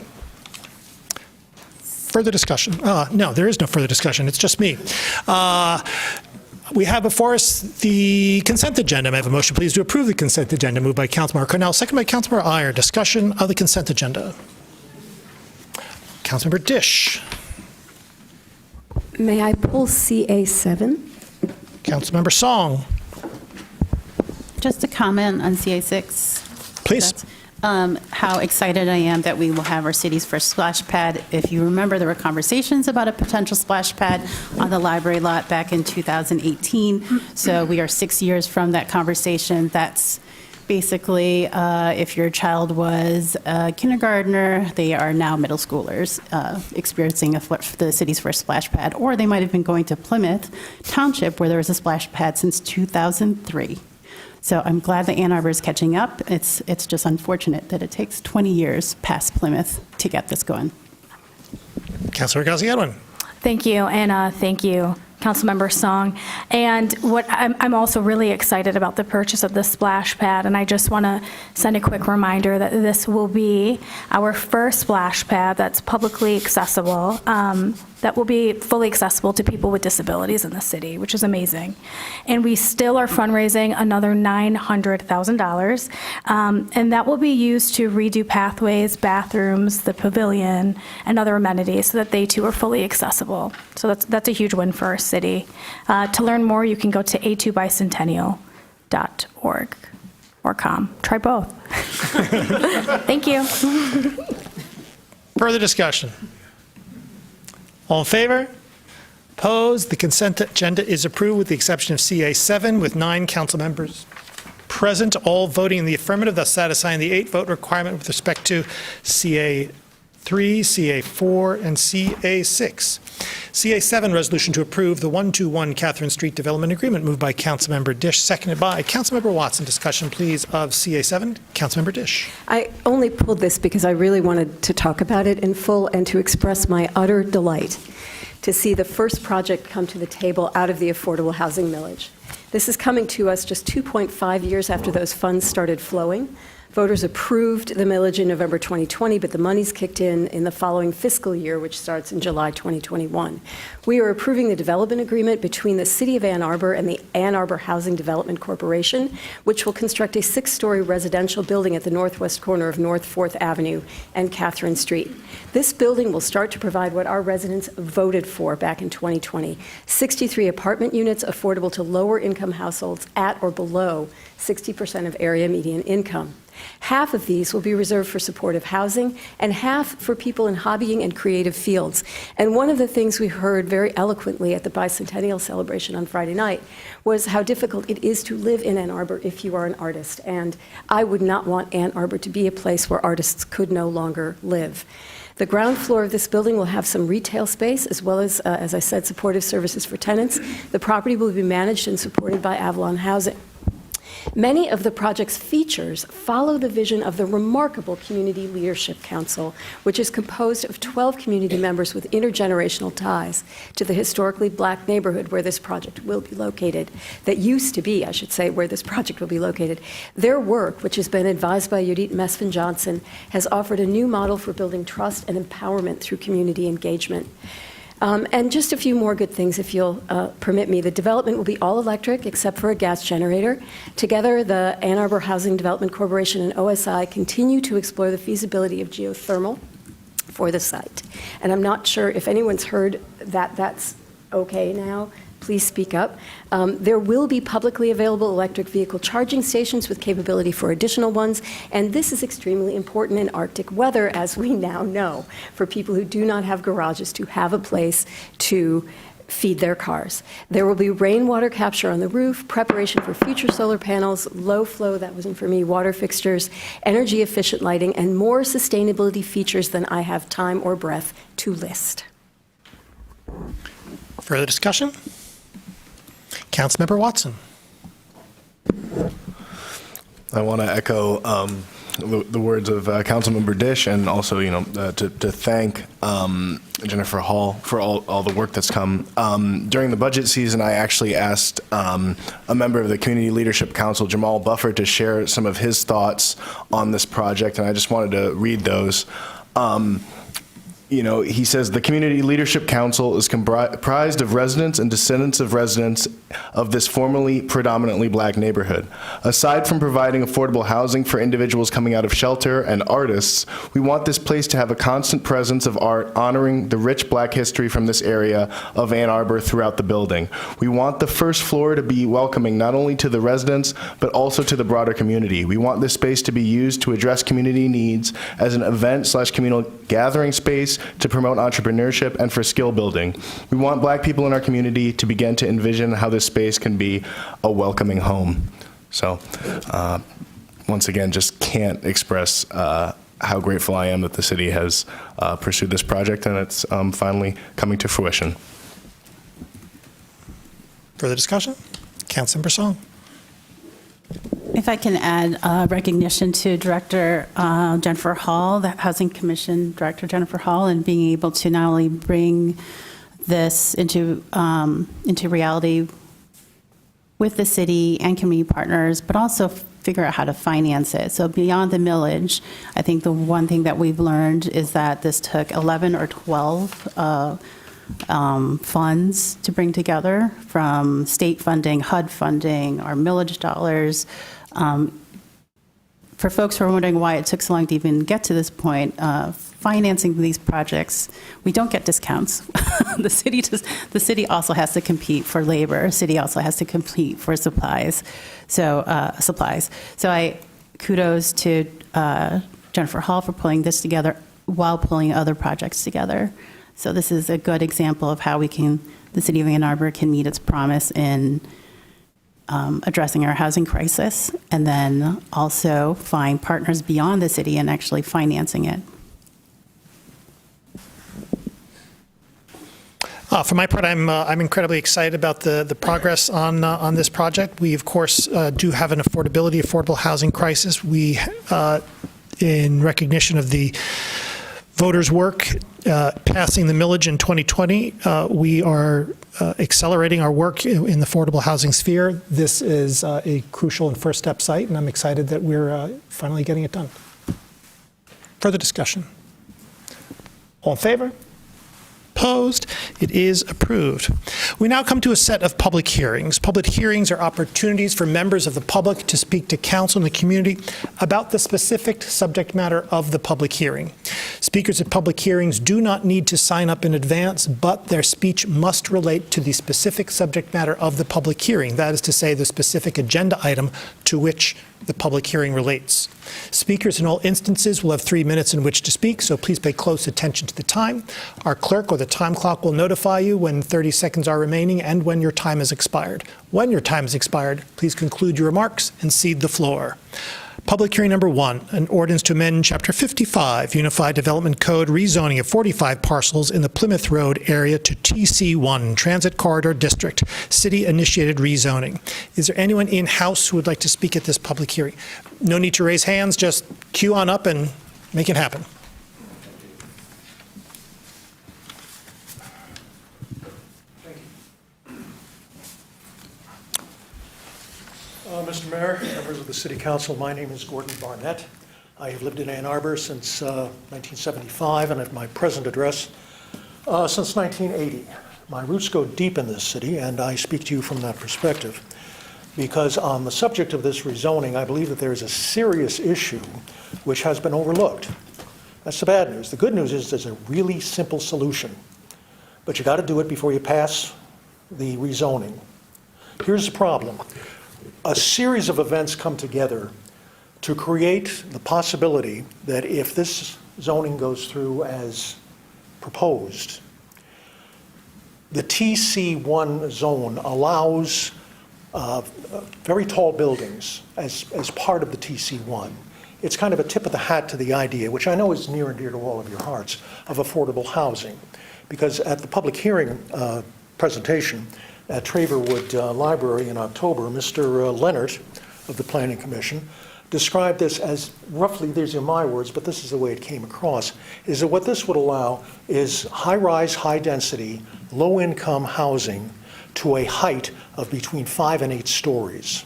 Further discussion? No, there is no further discussion. It's just me. We have before us the consent agenda. May I have a motion, please, to approve the consent agenda? Moved by Councilmember Cornell, second by Councilmember Iyer. Discussion of the consent agenda. Councilmember Dish. May I pull CA7? Councilmember Song. Just a comment on CA6. Please. How excited I am that we will have our city's first splash pad. If you remember, there were conversations about a potential splash pad on the library lot back in 2018. So we are 6 years from that conversation. That's basically if your child was a kindergartner, they are now middle schoolers experiencing the city's first splash pad. Or they might have been going to Plymouth Township, where there was a splash pad since 2003. So I'm glad that Ann Arbor is catching up. It's just unfortunate that it takes 20 years past Plymouth to get this going. Councilor Gaziano. Thank you, and thank you, Councilmember Song. And what I'm also really excited about the purchase of the splash pad, and I just want to send a quick reminder that this will be our first splash pad that's publicly accessible, that will be fully accessible to people with disabilities in the city, which is amazing. And we still are fundraising another $900,000, and that will be used to redo pathways, bathrooms, the pavilion, and other amenities so that they too are fully accessible. So that's a huge win for our city. To learn more, you can go to a2bicentennial.org or com. Try both. Thank you. Further discussion? All in favor? Opposed? The consent agenda is approved with the exception of CA7 with 9 council members present, all voting in the affirmative, thus satisfying the 8-vote requirement with respect to CA3, CA4, and CA6. CA7, resolution to approve the 121 Catherine Street Development Agreement, moved by Councilmember Dish, seconded by Councilmember Watson. Discussion, please, of CA7. Councilmember Dish. I only pulled this because I really wanted to talk about it in full and to express my utter delight to see the first project come to the table out of the affordable housing millage. This is coming to us just 2.5 years after those funds started flowing. Voters approved the millage in November 2020, but the money's kicked in the following fiscal year, which starts in July 2021. We are approving the development agreement between the City of Ann Arbor and the Ann Arbor Housing Development Corporation, which will construct a 6-story residential building at the northwest corner of North 4th Avenue and Catherine Street. This building will start to provide what our residents voted for back in 2020, 63 apartment units affordable to lower-income households at or below 60% of area median income. Half of these will be reserved for supportive housing and half for people in hobbying and creative fields. And one of the things we heard very eloquently at the bicentennial celebration on Friday night was how difficult it is to live in Ann Arbor if you are an artist. And I would not want Ann Arbor to be a place where artists could no longer live. The ground floor of this building will have some retail space as well as I said, supportive services for tenants. The property will be managed and supported by Avalon Housing. Many of the project's features follow the vision of the remarkable Community Leadership Council, which is composed of 12 community members with intergenerational ties to the historically black neighborhood where this project will be located, that used to be, I should say, where this project will be located. Their work, which has been advised by Judith Mesfin Johnson, has offered a new model for building trust and empowerment through community engagement. And just a few more good things, if you'll permit me. The development will be all electric except for a gas generator. Together, the Ann Arbor Housing Development Corporation and OSI continue to explore the feasibility of geothermal for the site. And I'm not sure if anyone's heard that that's okay now. Please speak up. There will be publicly available electric vehicle charging stations with capability for additional ones, and this is extremely important in Arctic weather, as we now know, for people who do not have garages to have a place to feed their cars. There will be rainwater capture on the roof, preparation for future solar panels, low flow, that wasn't for me, water fixtures, energy efficient lighting, and more sustainability features than I have time or breath to list. Further discussion? Councilmember Watson. I want to echo the words of Councilmember Dish, and also, to thank Jennifer Hall for all the work that's come. During the budget season, I actually asked a member of the Community Leadership Council, Jamal Buffer, to share some of his thoughts on this project, and I just wanted to read those. He says, the Community Leadership Council is comprised of residents and descendants of residents of this formerly predominantly black neighborhood. Aside from providing affordable housing for individuals coming out of shelter and artists, we want this place to have a constant presence of art honoring the rich black history from this area of Ann Arbor throughout the building. We want the first floor to be welcoming not only to the residents, but also to the broader community. We want this space to be used to address community needs as an event/communal gathering space to promote entrepreneurship and for skill building. We want black people in our community to begin to envision how this space can be a welcoming home. So, once again, just can't express how grateful I am that the city has pursued this project and it's finally coming to fruition. Further discussion? Councilmember Song. If I can add recognition to Director Jennifer Hall, the Housing Commission Director Jennifer Hall, and being able to not only bring this into reality with the city and community partners, but also figure out how to finance it. So beyond the millage, I think the one thing that we've learned is that this took 11 or 12 funds to bring together, from state funding, HUD funding, our millage dollars. For folks who are wondering why it took so long to even get to this point, financing these projects, we don't get discounts. The city also has to compete for labor. The city also has to compete for supplies. So I kudos to Jennifer Hall for pulling this together while pulling other projects together. So this is a good example of how the city of Ann Arbor can meet its promise in addressing our housing crisis, and then also find partners beyond the city and actually financing it. For my part, I'm incredibly excited about the progress on this project. We, of course, do have an affordable housing crisis. We, in recognition of the voters' work passing the millage in 2020, we are accelerating our work in the affordable housing sphere. This is a crucial and first step site, and I'm excited that we're finally getting it done. Further discussion? All in favor? Opposed? It is approved. We now come to a set of public hearings. Public hearings are opportunities for members of the public to speak to council and the community about the specific subject matter of the public hearing. Speakers at public hearings do not need to sign up in advance, but their speech must relate to the specific subject matter of the public hearing. That is to say, the specific agenda item to which the public hearing relates. Speakers in all instances will have 3 minutes in which to speak, so please pay close attention to the time. Our clerk or the time clock will notify you when 30 seconds are remaining and when your time has expired. When your time has expired, please conclude your remarks and cede the floor. Public hearing number 1, an ordinance to amend Chapter 55, Unified Development Code, rezoning of 45 parcels in the Plymouth Road area to TC1, Transit Corridor District, city-initiated rezoning. Is there anyone in-house who would like to speak at this public hearing? No need to raise hands, just queue on up and make it happen. Mr. Mayor, members of the City Council, my name is Gordon Barnett. I have lived in Ann Arbor since 1975 and at my present address since 1980. My roots go deep in this city, and I speak to you from that perspective because on the subject of this rezoning, I believe that there is a serious issue which has been overlooked. That's the bad news. The good news is there's a really simple solution, but you got to do it before you pass the rezoning. Here's the problem. A series of events come together to create the possibility that if this zoning goes through as proposed, the TC1 zone allows very tall buildings as part of the TC1. It's kind of a tip of the hat to the idea, which I know is near and dear to all of your hearts, of affordable housing. Because at the public hearing presentation at Traverwood Library in October, Mr. Leonard of the Planning Commission described this as roughly, these are my words, but this is the way it came across, is that what this would allow is high-rise, high-density, low-income housing to a height of between 5 and 8 stories.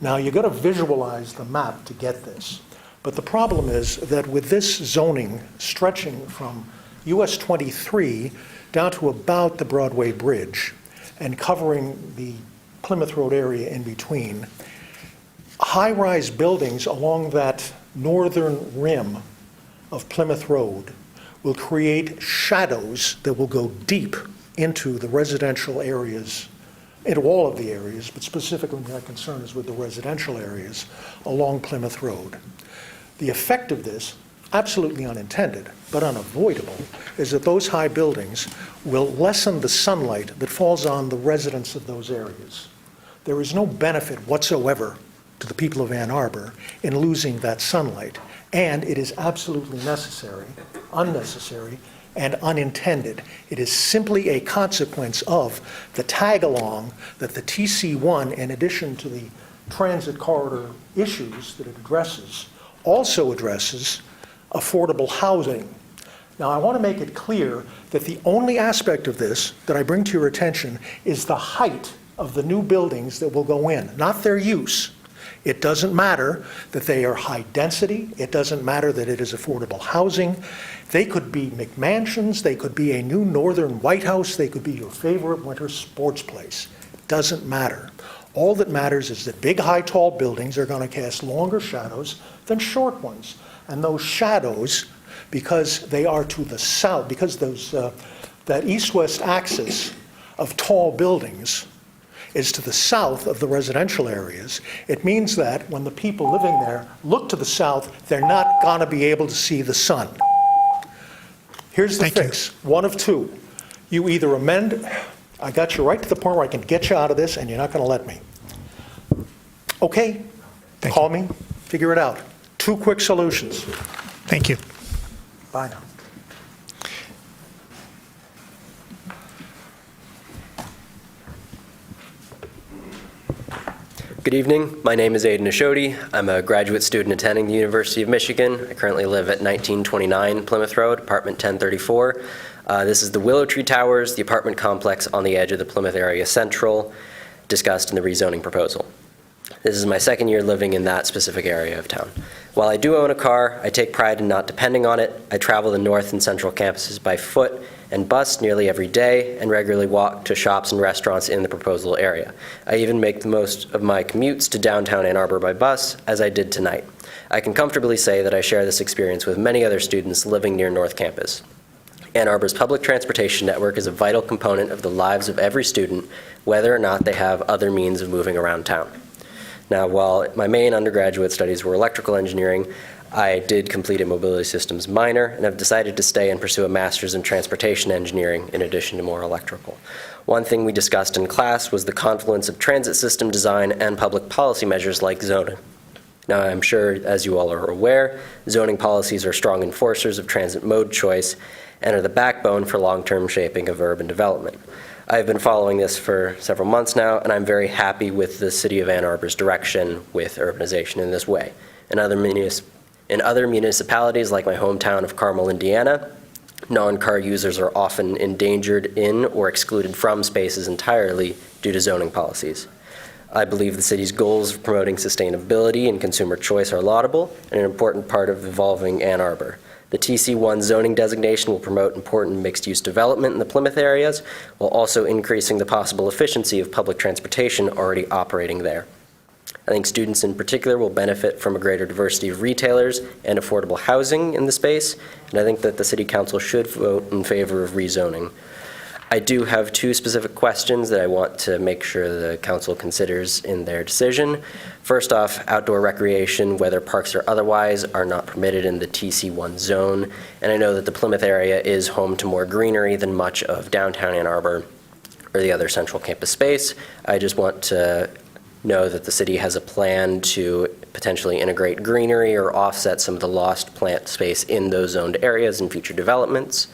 Now, you've got to visualize the map to get this. But the problem is that with this zoning stretching from US 23 down to about the Broadway Bridge and covering the Plymouth Road area in between, high-rise buildings along that northern rim of Plymouth Road will create shadows that will go deep into the residential areas, into all of the areas, but specifically my concern is with the residential areas along Plymouth Road. The effect of this, absolutely unintended, but unavoidable, is that those high buildings will lessen the sunlight that falls on the residents of those areas. There is no benefit whatsoever to the people of Ann Arbor in losing that sunlight, and it is absolutely necessary, unnecessary, and unintended. It is simply a consequence of the tag-along that the TC1, in addition to the transit corridor issues that it addresses, also addresses affordable housing. Now, I want to make it clear that the only aspect of this that I bring to your attention is the height of the new buildings that will go in, not their use. It doesn't matter that they are high density. It doesn't matter that it is affordable housing. They could be McMansions. They could be a new northern White House. They could be your favorite winter sports place. It doesn't matter. All that matters is that big, high, tall buildings are going to cast longer shadows than short ones. And those shadows, because they are to the south, because that east-west axis of tall buildings is to the south of the residential areas, it means that when the people living there look to the south, they're not going to be able to see the sun. Here's the fix. One of two. You either amend, I got you right to the point where I can get you out of this, and you're not going to let me. Okay, call me, figure it out. 2 quick solutions. Thank you. Bye now. Good evening. My name is Aiden Ashodi. I'm a graduate student attending the University of Michigan. I currently live at 1929 Plymouth Road, apartment 1034. This is the Willow Tree Towers, the apartment complex on the edge of the Plymouth area central, discussed in the rezoning proposal. This is my second year living in that specific area of town. While I do own a car, I take pride in not depending on it. I travel the north and central campuses by foot and bus nearly every day and regularly walk to shops and restaurants in the proposal area. I even make the most of my commutes to downtown Ann Arbor by bus, as I did tonight. I can comfortably say that I share this experience with many other students living near North Campus. Ann Arbor's public transportation network is a vital component of the lives of every student, whether or not they have other means of moving around town. Now, while my main undergraduate studies were electrical engineering, I did complete a mobility systems minor and have decided to stay and pursue a master's in transportation engineering in addition to more electrical. One thing we discussed in class was the confluence of transit system design and public policy measures like zoning. Now, I'm sure, as you all are aware, zoning policies are strong enforcers of transit mode choice and are the backbone for long-term shaping of urban development. I've been following this for several months now, and I'm very happy with the City of Ann Arbor's direction with urbanization in this way. In other municipalities like my hometown of Carmel, Indiana, non-car users are often endangered in or excluded from spaces entirely due to zoning policies. I believe the city's goals of promoting sustainability and consumer choice are laudable and an important part of evolving Ann Arbor. The TC1 zoning designation will promote important mixed-use development in the Plymouth areas, while also increasing the possible efficiency of public transportation already operating there. I think students in particular will benefit from a greater diversity of retailers and affordable housing in the space, and I think that the City Council should vote in favor of rezoning. I do have 2 specific questions that I want to make sure the Council considers in their decision. First off, outdoor recreation, whether parks or otherwise, are not permitted in the TC1 zone, and I know that the Plymouth area is home to more greenery than much of downtown Ann Arbor or the other central campus space. I just want to know that the city has a plan to potentially integrate greenery or offset some of the lost plant space in those zoned areas in future developments.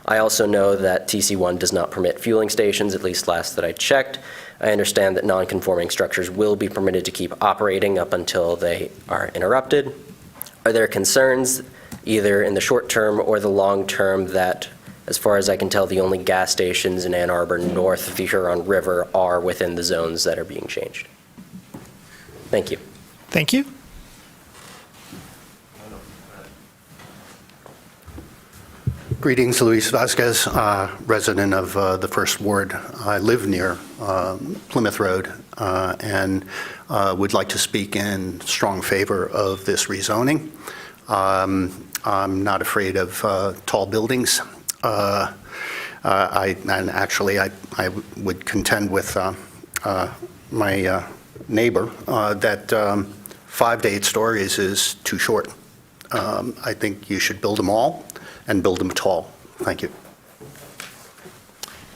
I also know that TC1 does not permit fueling stations, at least last that I checked. I understand that non-conforming structures will be permitted to keep operating up until they are interrupted. Are there concerns, either in the short term or the long term, that, as far as I can tell, the only gas stations in Ann Arbor north of the Huron River are within the zones that are being changed? Thank you. Thank you. Greetings, Luis Vasquez, resident of the First Ward. I live near Plymouth Road and would like to speak in strong favor of this rezoning. I'm not afraid of tall buildings. I would contend with my neighbor that 5 to 8 stories is too short. I think you should build them all and build them tall. Thank you.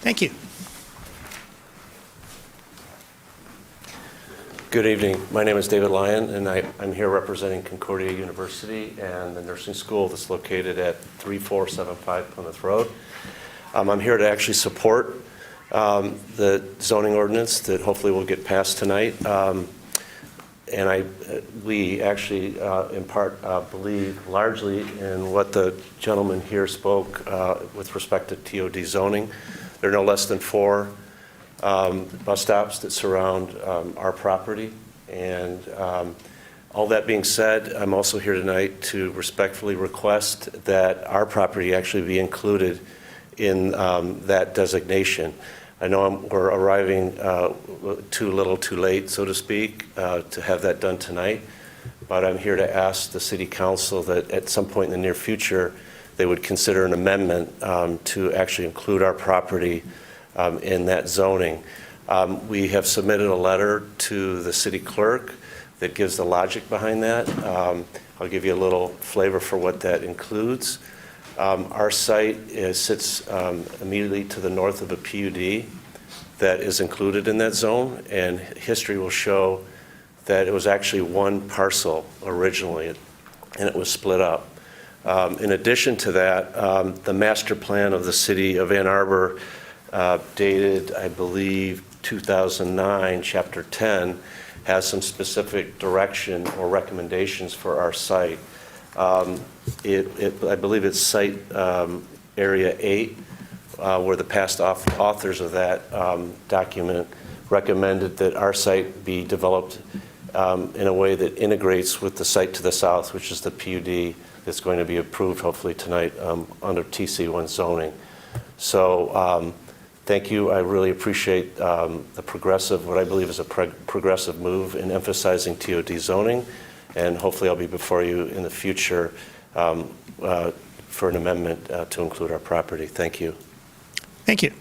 Thank you. Good evening. My name is David Lyon, and I'm here representing Concordia University and the nursing school that's located at 3475 Plymouth Road. I'm here to actually support the zoning ordinance that hopefully will get passed tonight. We actually, in part, believe largely in what the gentleman here spoke with respect to TOD zoning. There are no less than 4 bus stops that surround our property. And all that being said, I'm also here tonight to respectfully request that our property actually be included in that designation. I know we're arriving too little too late, so to speak, to have that done tonight, but I'm here to ask the City Council that at some point in the near future, they would consider an amendment to actually include our property in that zoning. We have submitted a letter to the city clerk that gives the logic behind that. I'll give you a little flavor for what that includes. Our site sits immediately to the north of a PUD that is included in that zone, and history will show that it was actually one parcel originally, and it was split up. In addition to that, the master plan of the city of Ann Arbor, dated, I believe, 2009, Chapter 10, has some specific direction or recommendations for our site. I believe it's site area 8, where the past authors of that document recommended that our site be developed in a way that integrates with the site to the south, which is the PUD that's going to be approved hopefully tonight under TC1 zoning. So thank you. I really appreciate the progressive, what I believe is a progressive move in emphasizing TOD zoning, and hopefully I'll be before you in the future for an amendment to include our property. Thank you. Thank you.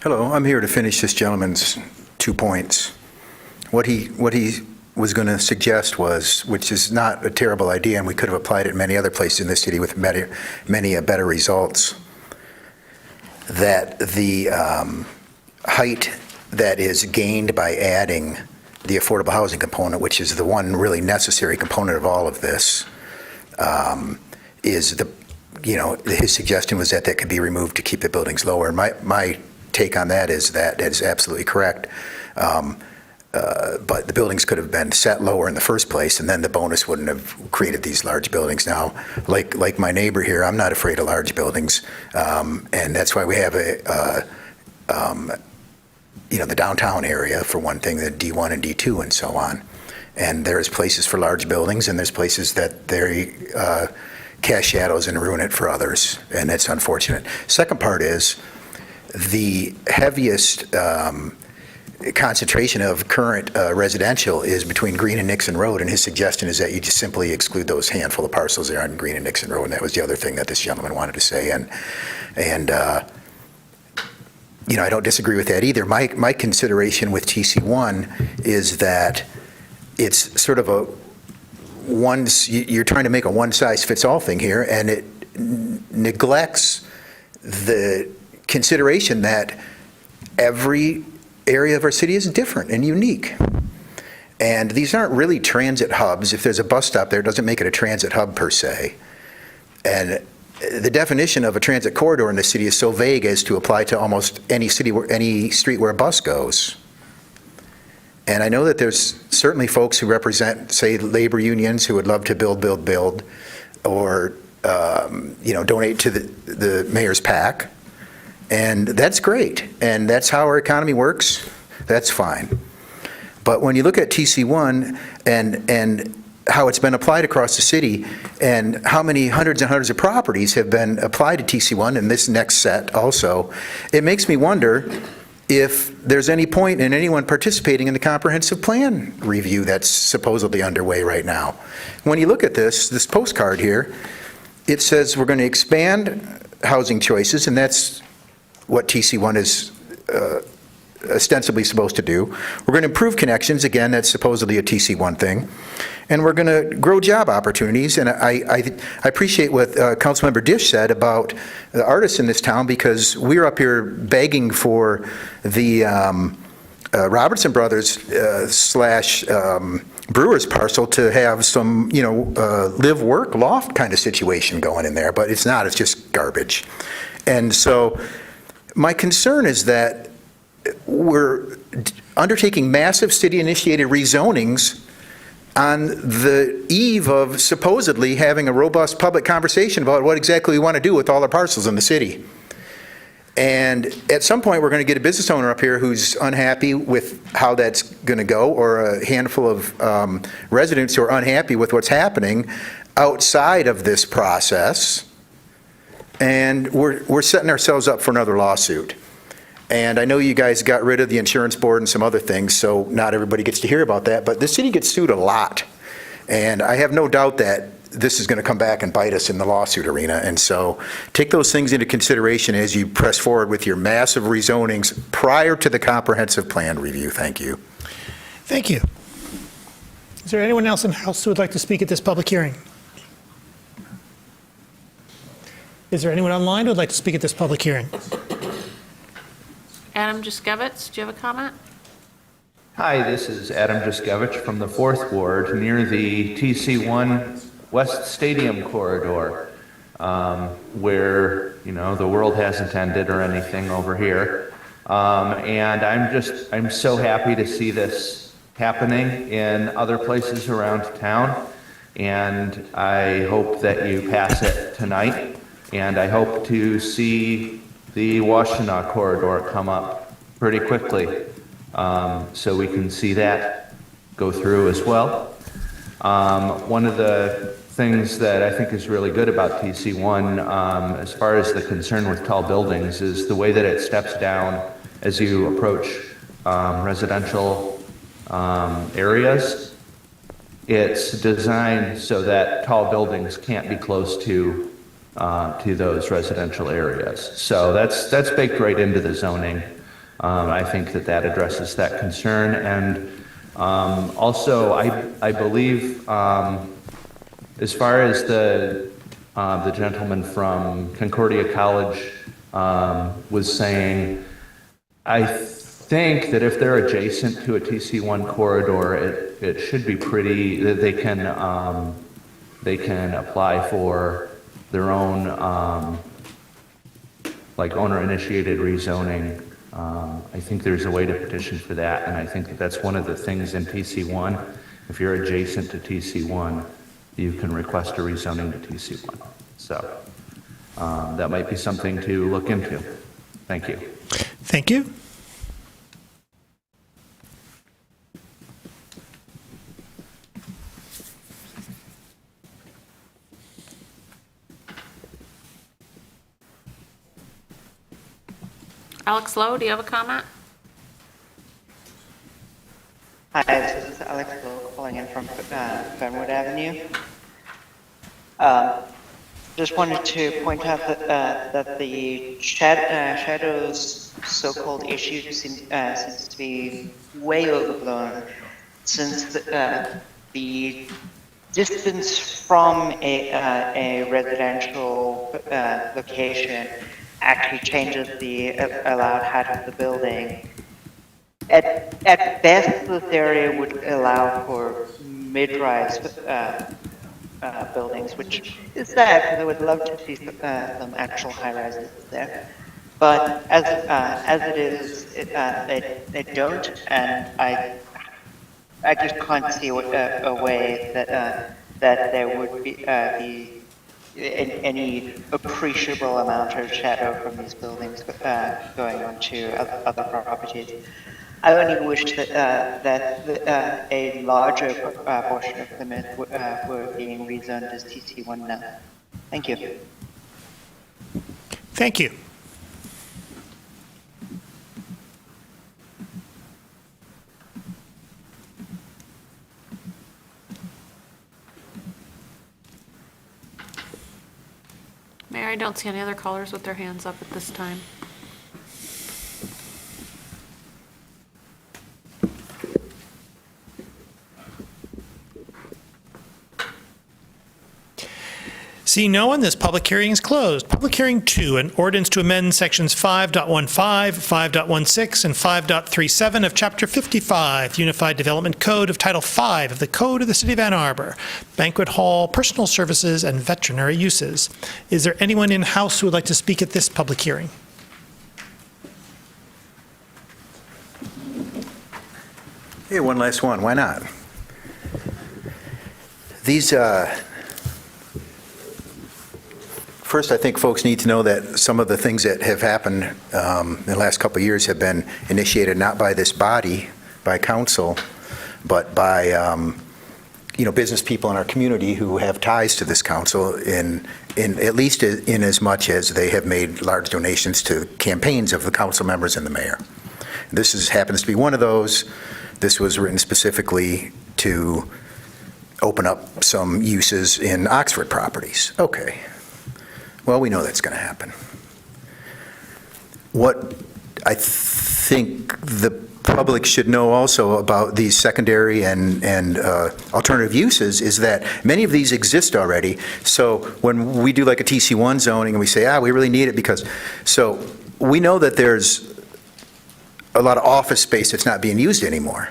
Hello, I'm here to finish this gentleman's 2 points. What he was going to suggest was, which is not a terrible idea, and we could have applied it in many other places in the city with many better results, that the height that is gained by adding the affordable housing component, which is the one really necessary component of all of this, is his suggestion was that could be removed to keep the buildings lower. My take on that is absolutely correct. But the buildings could have been set lower in the first place, and then the bonus wouldn't have created these large buildings. Now, like my neighbor here, I'm not afraid of large buildings, and that's why we have the downtown area, for one thing, the D1 and D2 and so on. And there's places for large buildings, and there's places that they cast shadows and ruin it for others, and it's unfortunate. Second part is the heaviest concentration of current residential is between Green and Nixon Road, and his suggestion is that you just simply exclude those handful of parcels there on Green and Nixon Road, and that was the other thing that this gentleman wanted to say. And I don't disagree with that either. My consideration with TC1 is that it's sort of you're trying to make a one-size-fits-all thing here, and it neglects the consideration that every area of our city is different and unique. And these aren't really transit hubs. If there's a bus stop there, it doesn't make it a transit hub per se. And the definition of a transit corridor in the city is so vague as to apply to almost any street where a bus goes. And I know that there's certainly folks who represent, say, labor unions who would love to build, or donate to the mayor's PAC. And that's great. And that's how our economy works. That's fine. But when you look at TC1 and how it's been applied across the city and how many hundreds and hundreds of properties have been applied to TC1 and this next set also, it makes me wonder if there's any point in anyone participating in the comprehensive plan review that's supposedly underway right now. When you look at this postcard here, it says we're going to expand housing choices, and that's what TC1 is ostensibly supposed to do. We're going to improve connections, again, that's supposedly a TC1 thing. And we're going to grow job opportunities. And I appreciate what Councilmember Dish said about the artists in this town, because we're up here begging for the Robertson Brothers slash Brewers parcel to have some, live-work loft kind of situation going in there. But it's not, it's just garbage. And so my concern is that we're undertaking massive city-initiated rezonings on the eve of supposedly having a robust public conversation about what exactly we want to do with all our parcels in the city. And at some point, we're going to get a business owner up here who's unhappy with how that's going to go, or a handful of residents who are unhappy with what's happening outside of this process. And we're setting ourselves up for another lawsuit. And I know you guys got rid of the insurance board and some other things, so not everybody gets to hear about that, but the city gets sued a lot. And I have no doubt that this is going to come back and bite us in the lawsuit arena. And so take those things into consideration as you press forward with your massive rezonings prior to the comprehensive plan review. Thank you. Thank you. Is there anyone else in the House who would like to speak at this public hearing? Is there anyone online who would like to speak at this public hearing? Adam Juszkiewicz, do you have a comment? Hi, this is Adam Juszkiewicz from the 4th Ward near the TC1 West Stadium corridor, where, the world hasn't ended or anything over here. And I'm so happy to see this happening in other places around town. And I hope that you pass it tonight. And I hope to see the Washtenaw corridor come up pretty quickly, so we can see that go through as well. One of the things that I think is really good about TC1, as far as the concern with tall buildings, is the way that it steps down as you approach residential areas. It's designed so that tall buildings can't be close to those residential areas. So that's baked right into the zoning. I think that addresses that concern. And also, I believe, as far as the gentleman from Concordia College was saying, I think that if they're adjacent to a TC1 corridor, it should be pretty, that they can apply for their own owner-initiated rezoning. I think there's a way to petition for that, and I think that's one of the things in TC1. If you're adjacent to TC1, you can request a rezoning to TC1. So that might be something to look into. Thank you. Thank you. Alex Lowe, do you have a comment? Hi, this is Alex Lowe calling in from Fernwood Avenue. Just wanted to point out that the Shadows so-called issue seems to be way overblown, since the distance from a residential location actually changes the allowed height of the building. At best, this area would allow for mid-rise buildings, which is sad because I would love to see some actual high-rises there. But as it is, they don't, and I just can't see a way that there would be any appreciable amount of shadow from these buildings going on to other properties. I only wish that a larger portion of Plymouth were being rezoned as TC1 now. Thank you. Thank you. Mayor, I don't see any other callers with their hands up at this time. Seeing no one, this public hearing is closed. Public hearing 2, an ordinance to amend sections 5.15, 5.16, and 5.37 of Chapter 55, Unified Development Code of Title 5 of the Code of the City of Ann Arbor, Banquet Hall, Personal Services, and Veterinary Uses. Is there anyone in-house who would like to speak at this public hearing? Hey, one last one. Why not? These, first, I think folks need to know that some of the things that have happened in the last couple of years have been initiated not by this body, by council, but by business people in our community who have ties to this council in at least in as much as they have made large donations to campaigns of the council members and the mayor. This happens to be one of those. This was written specifically to open up some uses in Oxford properties. Okay. Well, we know that's going to happen. What I think the public should know also about these secondary and alternative uses is that many of these exist already. So when we do like a TC1 zoning and we say, we really need it because, so we know that there's a lot of office space that's not being used anymore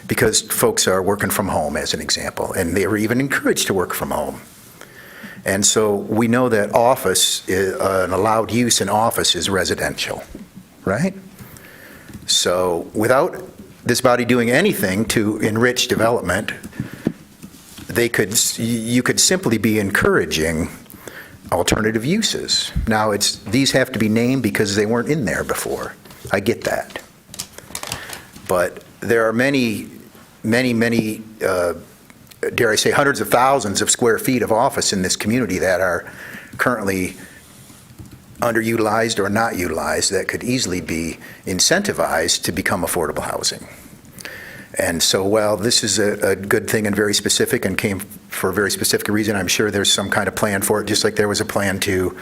because folks are working from home, as an example, and they were even encouraged to work from home. And so we know that office, an allowed use in office is residential, right? So without this body doing anything to enrich development, you could simply be encouraging alternative uses. Now, these have to be named because they weren't in there before. I get that. But there are many, dare I say, hundreds of thousands of square feet of office in this community that are currently underutilized or not utilized that could easily be incentivized to become affordable housing. And so while this is a good thing and very specific and came for a very specific reason, I'm sure there's some kind of plan for it, just like there was a plan to,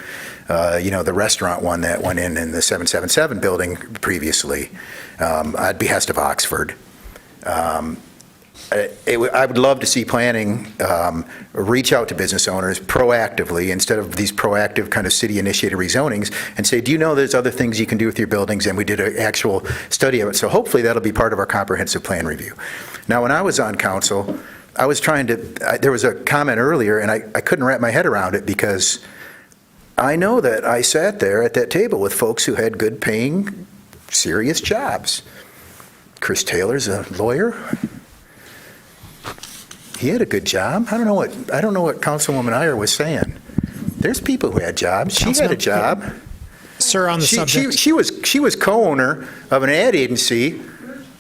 the restaurant one that went in the 777 building previously, at behest of Oxford. I would love to see planning reach out to business owners proactively instead of these proactive kind of city-initiated rezonings and say, do you know there's other things you can do with your buildings? And we did an actual study of it. So hopefully that'll be part of our comprehensive plan review. Now, when I was on council, I was there was a comment earlier, and I couldn't wrap my head around it because I know that I sat there at that table with folks who had good paying, serious jobs. Chris Taylor's a lawyer. He had a good job. I don't know what Councilwoman Iyer was saying. There's people who had jobs. She had a job. Sir, on the subject. She was co-owner of an ad agency,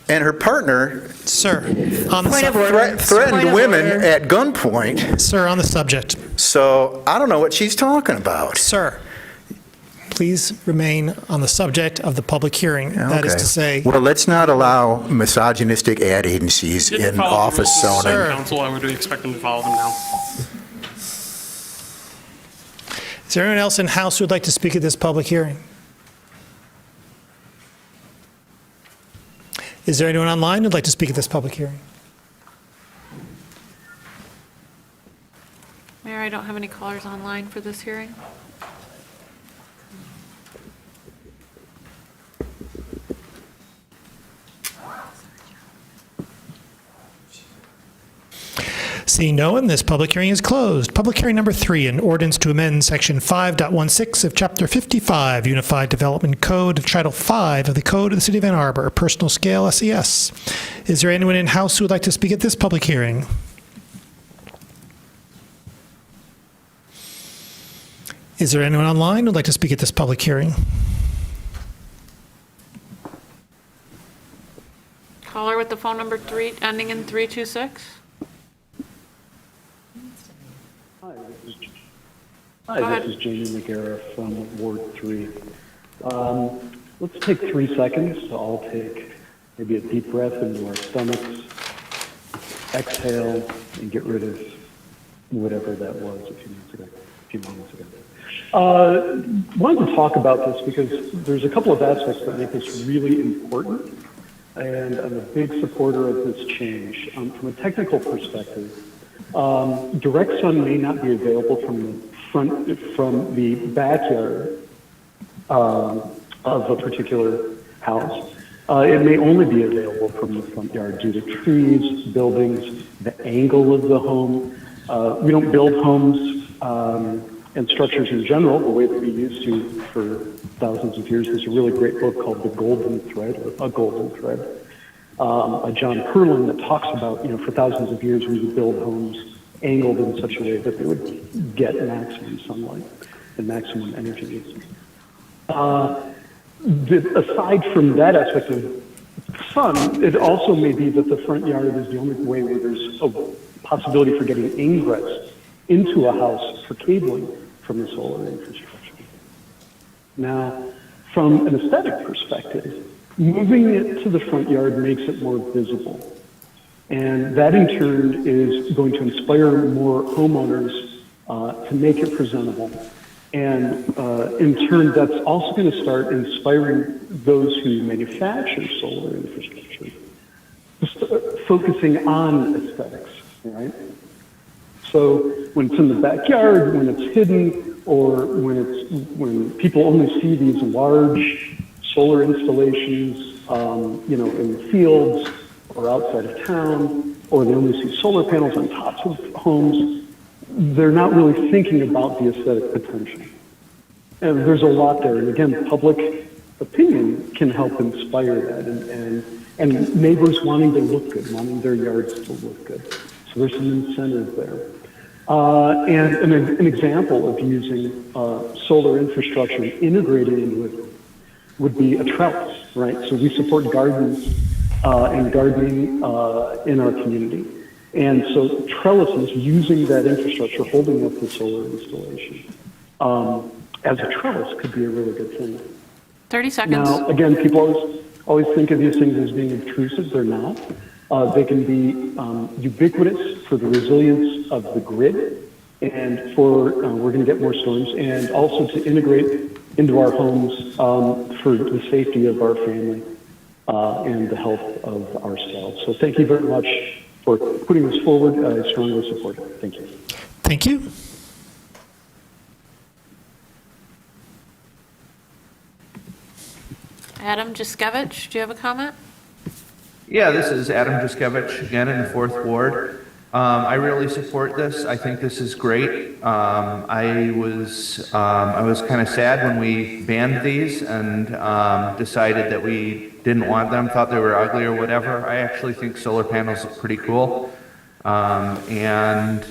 and her partner, sir, on the subject, threatened women at gunpoint. Sir, on the subject. So I don't know what she's talking about. Sir, please remain on the subject of the public hearing. Okay. That is to say... Well, let's not allow misogynistic ad agencies in office zoning. Council, I would expect them to follow them now. Is there anyone else in-house who would like to speak at this public hearing? Is there anyone online who would like to speak at this public hearing? Mayor, I don't have any callers online for this hearing. Seeing no one, this public hearing is closed. Public hearing number 3, an ordinance to amend Section 5.16 of Chapter 55, Unified Development Code of Title 5 of the Code of the City of Ann Arbor, personal scale SES. Is there anyone in-house who would like to speak at this public hearing? Is there anyone online who would like to speak at this public hearing? Caller with the phone number 3, ending in 326. Hi, this is Jamie McGarrett from Ward 3. Let's take 3 seconds to all take maybe a deep breath into our stomachs, exhale, and get rid of whatever that was a few moments ago. Wanted to talk about this because there's a couple of aspects that make this really important, and I'm a big supporter of this change. From a technical perspective, direct sun may not be available from the backyard of a particular house. It may only be available from the front yard due to trees, buildings, the angle of the home. We don't build homes and structures in general the way that we used to for thousands of years. There's a really great book called The Golden Thread, or A Golden Thread, by John Perlin, that talks about, for thousands of years we would build homes angled in such a way that they would get maximum sunlight and maximum energy use. Aside from that aspect of sun, it also may be that the front yard is the only way where there's a possibility for getting ingress into a house for cabling from the solar infrastructure. Now, from an aesthetic perspective, moving it to the front yard makes it more visible. And that in turn is going to inspire more homeowners to make it presentable. And in turn, that's also going to start inspiring those who manufacture solar infrastructure to start focusing on aesthetics, right? So when it's in the backyard, when it's hidden, or when people only see these large solar installations, in the fields or outside of town, or they only see solar panels on tops of homes, they're not really thinking about the aesthetic potential. And there's a lot there. And again, public opinion can help inspire that, and neighbors wanting to look good, wanting their yards to look good. So there's some incentive there. And an example of using solar infrastructure and integrating into it would be a trellis, right? So we support gardens and gardening in our community. And so trellises, using that infrastructure, holding up the solar installation, as a trellis could be a really good thing. 30 seconds. Now, again, people always think of these things as being intrusive. They're not. They can be ubiquitous for the resilience of the grid, and for we're going to get more storms, and also to integrate into our homes for the safety of our family and the health of ourselves. So thank you very much for putting this forward. I strongly support it. Thank you. Thank you. Adam Juskevich, do you have a comment? Yeah, this is Adam Juskevich again in the 4th Ward. I really support this. I think this is great. I was kind of sad when we banned these and decided that we didn't want them, thought they were ugly or whatever. I actually think solar panels look pretty cool. And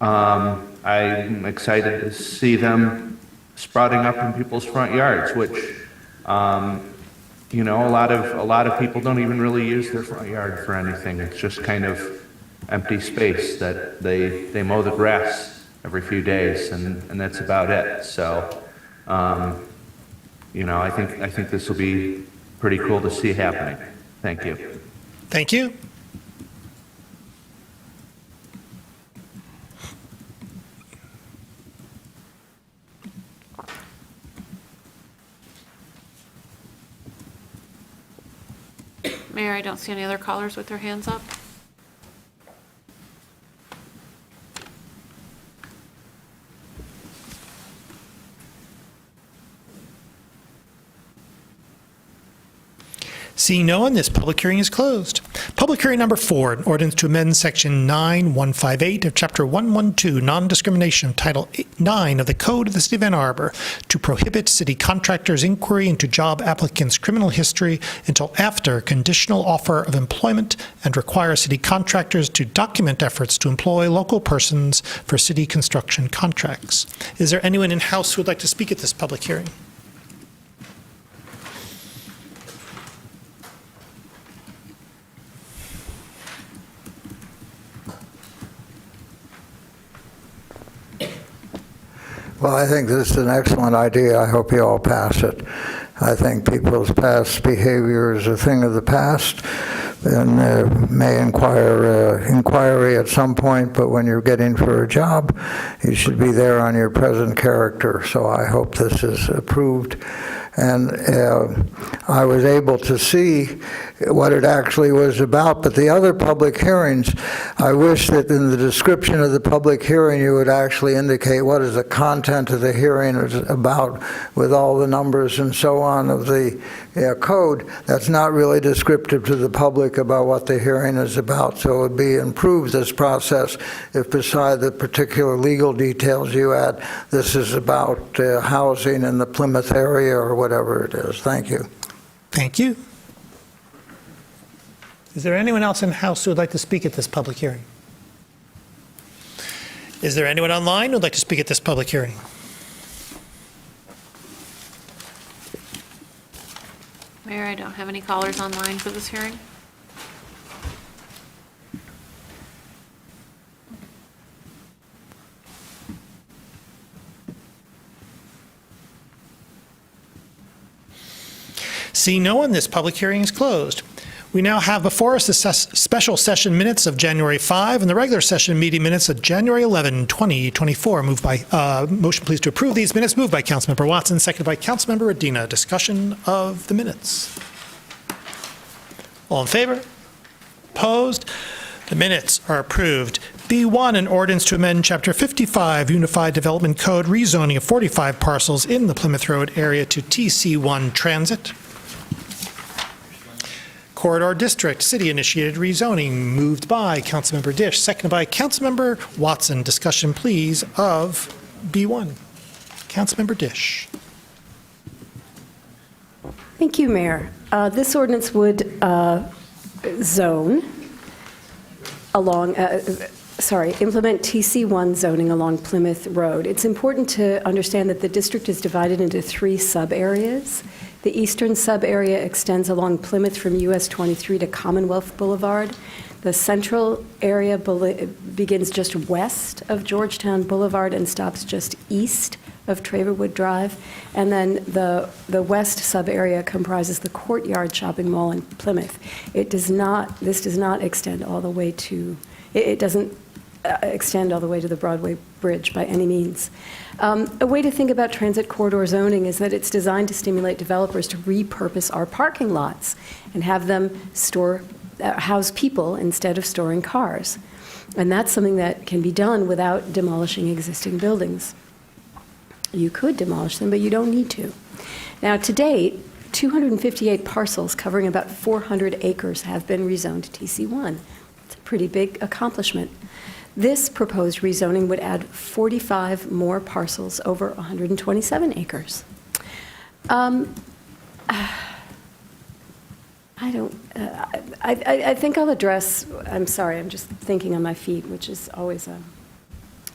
I'm excited to see them sprouting up in people's front yards, which a lot of people don't even really use their front yard for anything. It's just kind of empty space that they mow the grass every few days, and that's about it. So, I think this will be pretty cool to see happening. Thank you. Thank you. Mayor, I don't see any other callers with their hands up. Seeing no one, this public hearing is closed. Public hearing number 4, an ordinance to amend Section 9158 of Chapter 112, Non-Discrimination, Title 9 of the Code of the City of Ann Arbor to prohibit city contractors' inquiry into job applicants' criminal history until after conditional offer of employment and require city contractors to document efforts to employ local persons for city construction contracts. Is there anyone in-house who would like to speak at this public hearing? Well, I think this is an excellent idea. I hope you all pass it. I think people's past behavior is a thing of the past and may inquiry at some point, but when you're getting for a job, you should be there on your present character. So I hope this is approved. And I was able to see what it actually was about. But the other public hearings, I wish that in the description of the public hearing you would actually indicate what is the content of the hearing is about with all the numbers and so on of the code. That's not really descriptive to the public about what the hearing is about. So it would be improve this process if beside the particular legal details you add, this is about housing in the Plymouth area or whatever it is. Thank you. Thank you. Is there anyone else in the House who would like to speak at this public hearing? Is there anyone online who would like to speak at this public hearing? Mayor, I don't have any callers online for this hearing. Seeing no one, this public hearing is closed. We now have before us the special session minutes of January 5 and the regular session meeting minutes of January 11, 2024. Motion please to approve these minutes. Moved by Councilmember Watson, seconded by Councilmember Adina. Discussion of the minutes. All in favor? Opposed? The minutes are approved. B1, an ordinance to amend Chapter 55 Unified Development Code, rezoning of 45 parcels in the Plymouth Road area to TC1 Transit. Corridor District, city-initiated rezoning, moved by Councilmember Dish, seconded by Councilmember Watson. Discussion, please, of B1. Councilmember Dish. Thank you, Mayor. This ordinance would implement TC1 zoning along Plymouth Road. It's important to understand that the district is divided into 3 sub-areas. The eastern sub-area extends along Plymouth from US 23 to Commonwealth Boulevard. The central area begins just west of Georgetown Boulevard and stops just east of Traverwood Drive. And then the west sub-area comprises the Courtyard Shopping Mall in Plymouth. This does not extend all the way to, it doesn't extend all the way to the Broadway Bridge by any means. A way to think about transit corridor zoning is that it's designed to stimulate developers to repurpose our parking lots and have them house people instead of storing cars. And that's something that can be done without demolishing existing buildings. You could demolish them, but you don't need to. Now, to date, 258 parcels covering about 400 acres have been rezoned to TC1. It's a pretty big accomplishment. This proposed rezoning would add 45 more parcels over 127 acres. I think I'll address, I'm sorry, I'm just thinking on my feet, which is always a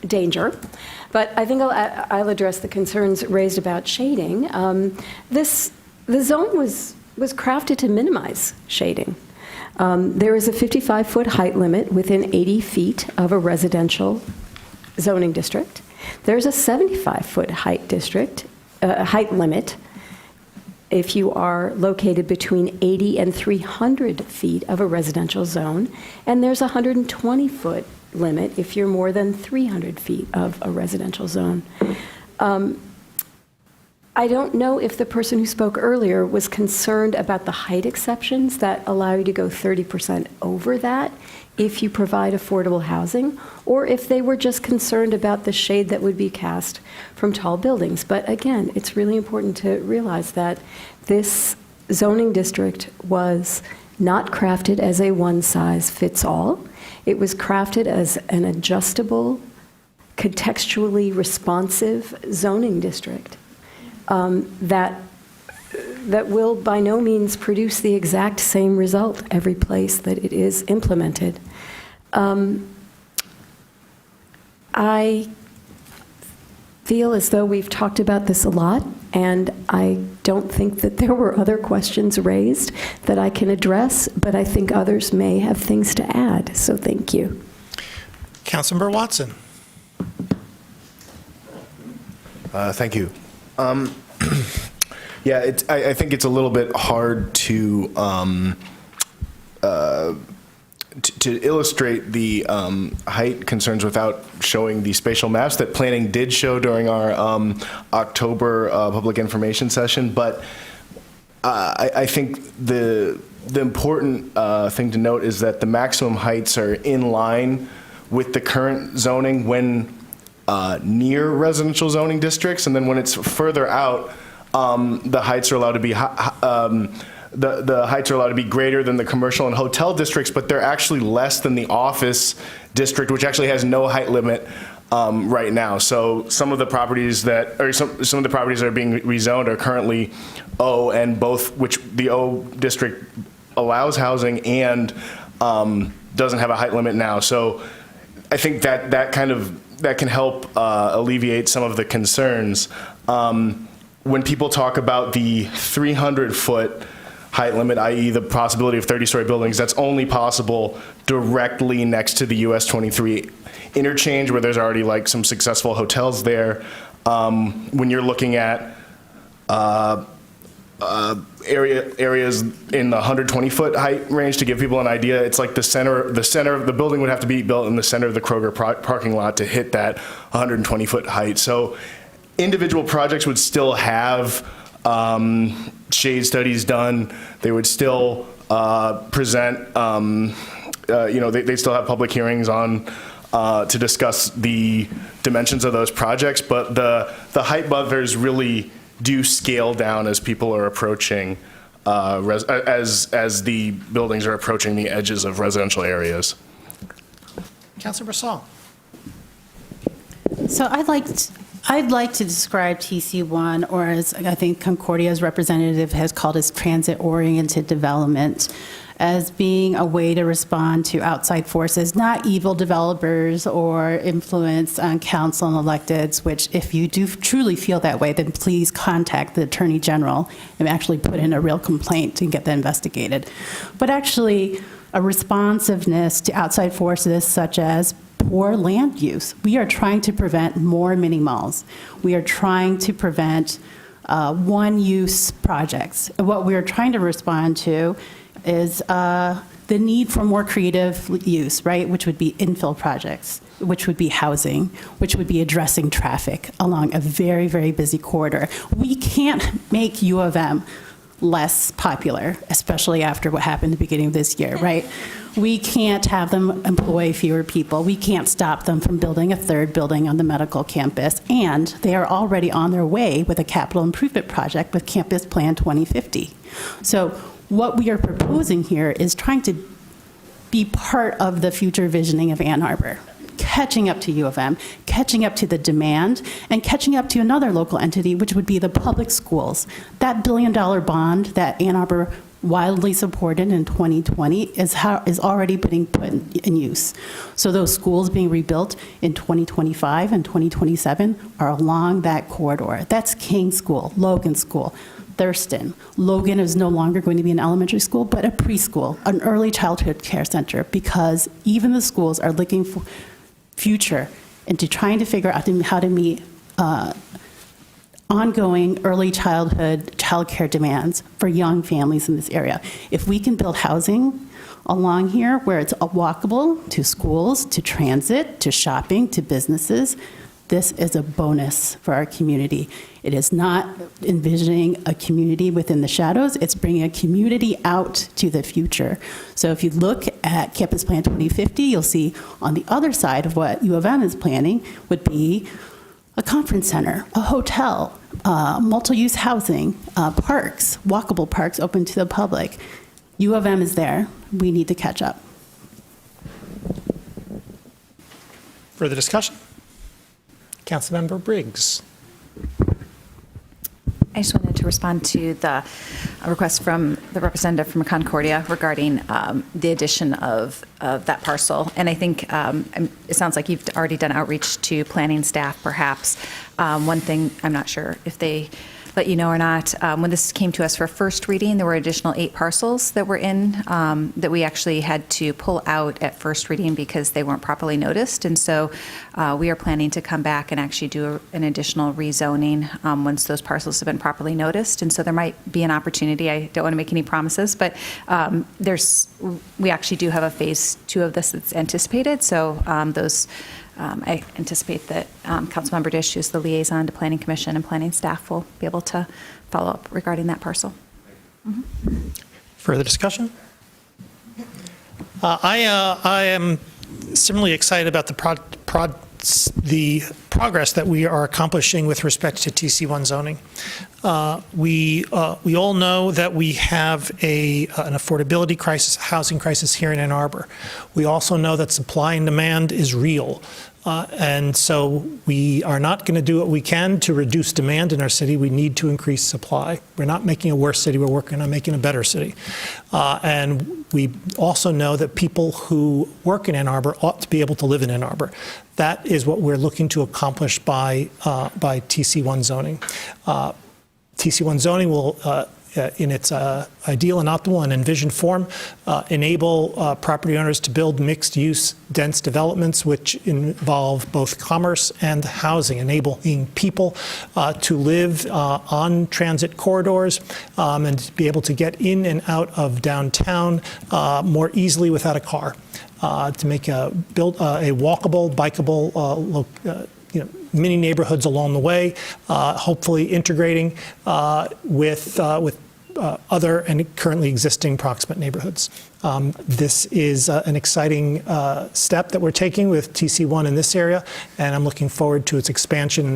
danger, but I think I'll address the concerns raised about shading. The zone was crafted to minimize shading. There is a 55-foot height limit within 80 feet of a residential zoning district. There's a 75-foot height limit if you are located between 80 and 300 feet of a residential zone, and there's a 120-foot limit if you're more than 300 feet of a residential zone. I don't know if the person who spoke earlier was concerned about the height exceptions that allow you to go 30% over that if you provide affordable housing, or if they were just concerned about the shade that would be cast from tall buildings. But again, it's really important to realize that this zoning district was not crafted as a one-size-fits-all. It was crafted as an adjustable, contextually responsive zoning district that will by no means produce the exact same result every place that it is implemented. I feel as though we've talked about this a lot, and I don't think that there were other questions raised that I can address, but I think others may have things to add, so thank you. Councilmember Watson. Thank you. Yeah, I think it's a little bit hard to illustrate the height concerns without showing the spatial maps that planning did show during our October public information session. But I think the important thing to note is that the maximum heights are in line with the current zoning when near residential zoning districts, and then when it's further out, the heights are allowed to be the heights are allowed to be greater than the commercial and hotel districts, but they're actually less than the office district, which actually has no height limit right now. So some of the properties that, or some of the properties that are being rezoned are currently O, and both, which the O district allows housing and doesn't have a height limit now. So I think that can help alleviate some of the concerns. When people talk about the 300-foot height limit, i.e. the possibility of 30-story buildings, that's only possible directly next to the US 23 interchange, where there's already like some successful hotels there. When you're looking at areas in the 120-foot height range, to give people an idea, it's like the center of the building would have to be built in the center of the Kroger parking lot to hit that 120-foot height. So individual projects would still have shade studies done. They would still present, they still have public hearings on to discuss the dimensions of those projects, but the height buffers really do scale down as people are approaching, as the buildings are approaching the edges of residential areas. Councilor Song. So I'd like to describe TC1, or as I think Concordia's representative has called as transit-oriented development, as being a way to respond to outside forces, not evil developers or influence on council and electeds, which if you do truly feel that way, then please contact the Attorney General and actually put in a real complaint and get that investigated. But actually, a responsiveness to outside forces such as poor land use. We are trying to prevent more mini malls. We are trying to prevent one-use projects. What we are trying to respond to is the need for more creative use, right? Which would be infill projects, which would be housing, which would be addressing traffic along a very, very busy corridor. We can't make U of M less popular, especially after what happened at the beginning of this year, right? We can't have them employ fewer people. We can't stop them from building a third building on the medical campus. And they are already on their way with a capital improvement project with Campus Plan 2050. So what we are proposing here is trying to be part of the future visioning of Ann Arbor, catching up to U of M, catching up to the demand, and catching up to another local entity, which would be the public schools. That $1 billion bond that Ann Arbor wildly supported in 2020 is already being put in use. So those schools being rebuilt in 2025 and 2027 are along that corridor. That's King School, Logan School, Thurston. Logan is no longer going to be an elementary school, but a preschool, an early childhood care center, because even the schools are looking for future into trying to figure out how to meet ongoing early childhood childcare demands for young families in this area. If we can build housing along here where it's walkable to schools, to transit, to shopping, to businesses, this is a bonus for our community. It is not envisioning a community within the shadows, it's bringing a community out to the future. So if you look at Campus Plan 2050, you'll see on the other side of what U of M is planning would be a conference center, a hotel, multi-use housing, parks, walkable parks open to the public. U of M is there. We need to catch up. Further discussion? Councilmember Briggs. I just wanted to respond to the request from the representative from Concordia regarding the addition of that parcel. And I think it sounds like you've already done outreach to planning staff, perhaps. One thing, I'm not sure if they let you know or not, when this came to us for first reading, there were additional 8 parcels that were in that we actually had to pull out at first reading because they weren't properly noticed. And so we are planning to come back and actually do an additional rezoning once those parcels have been properly noticed. And so there might be an opportunity. I don't want to make any promises, but we actually do have a phase 2 of this that's anticipated. So I anticipate that Councilmember Dish, who's the liaison to Planning Commission and planning staff, will be able to follow up regarding that parcel. Further discussion? I am similarly excited about the progress that we are accomplishing with respect to TC1 zoning. We all know that we have an affordability crisis, a housing crisis here in Ann Arbor. We also know that supply and demand is real. And so we are not going to do what we can to reduce demand in our city. We need to increase supply. We're not making a worse city. We're working on making a better city. And we also know that people who work in Ann Arbor ought to be able to live in Ann Arbor. That is what we're looking to accomplish by TC1 zoning. TC1 zoning will, in its ideal and optimal and envisioned form, enable property owners to build mixed-use, dense developments which involve both commerce and housing, enabling people to live on transit corridors and to be able to get in and out of downtown more easily without a car, to make build a walkable, bikeable mini neighborhoods along the way, hopefully integrating with other and currently existing proximate neighborhoods. This is an exciting step that we're taking with TC1 in this area, and I'm looking forward to its expansion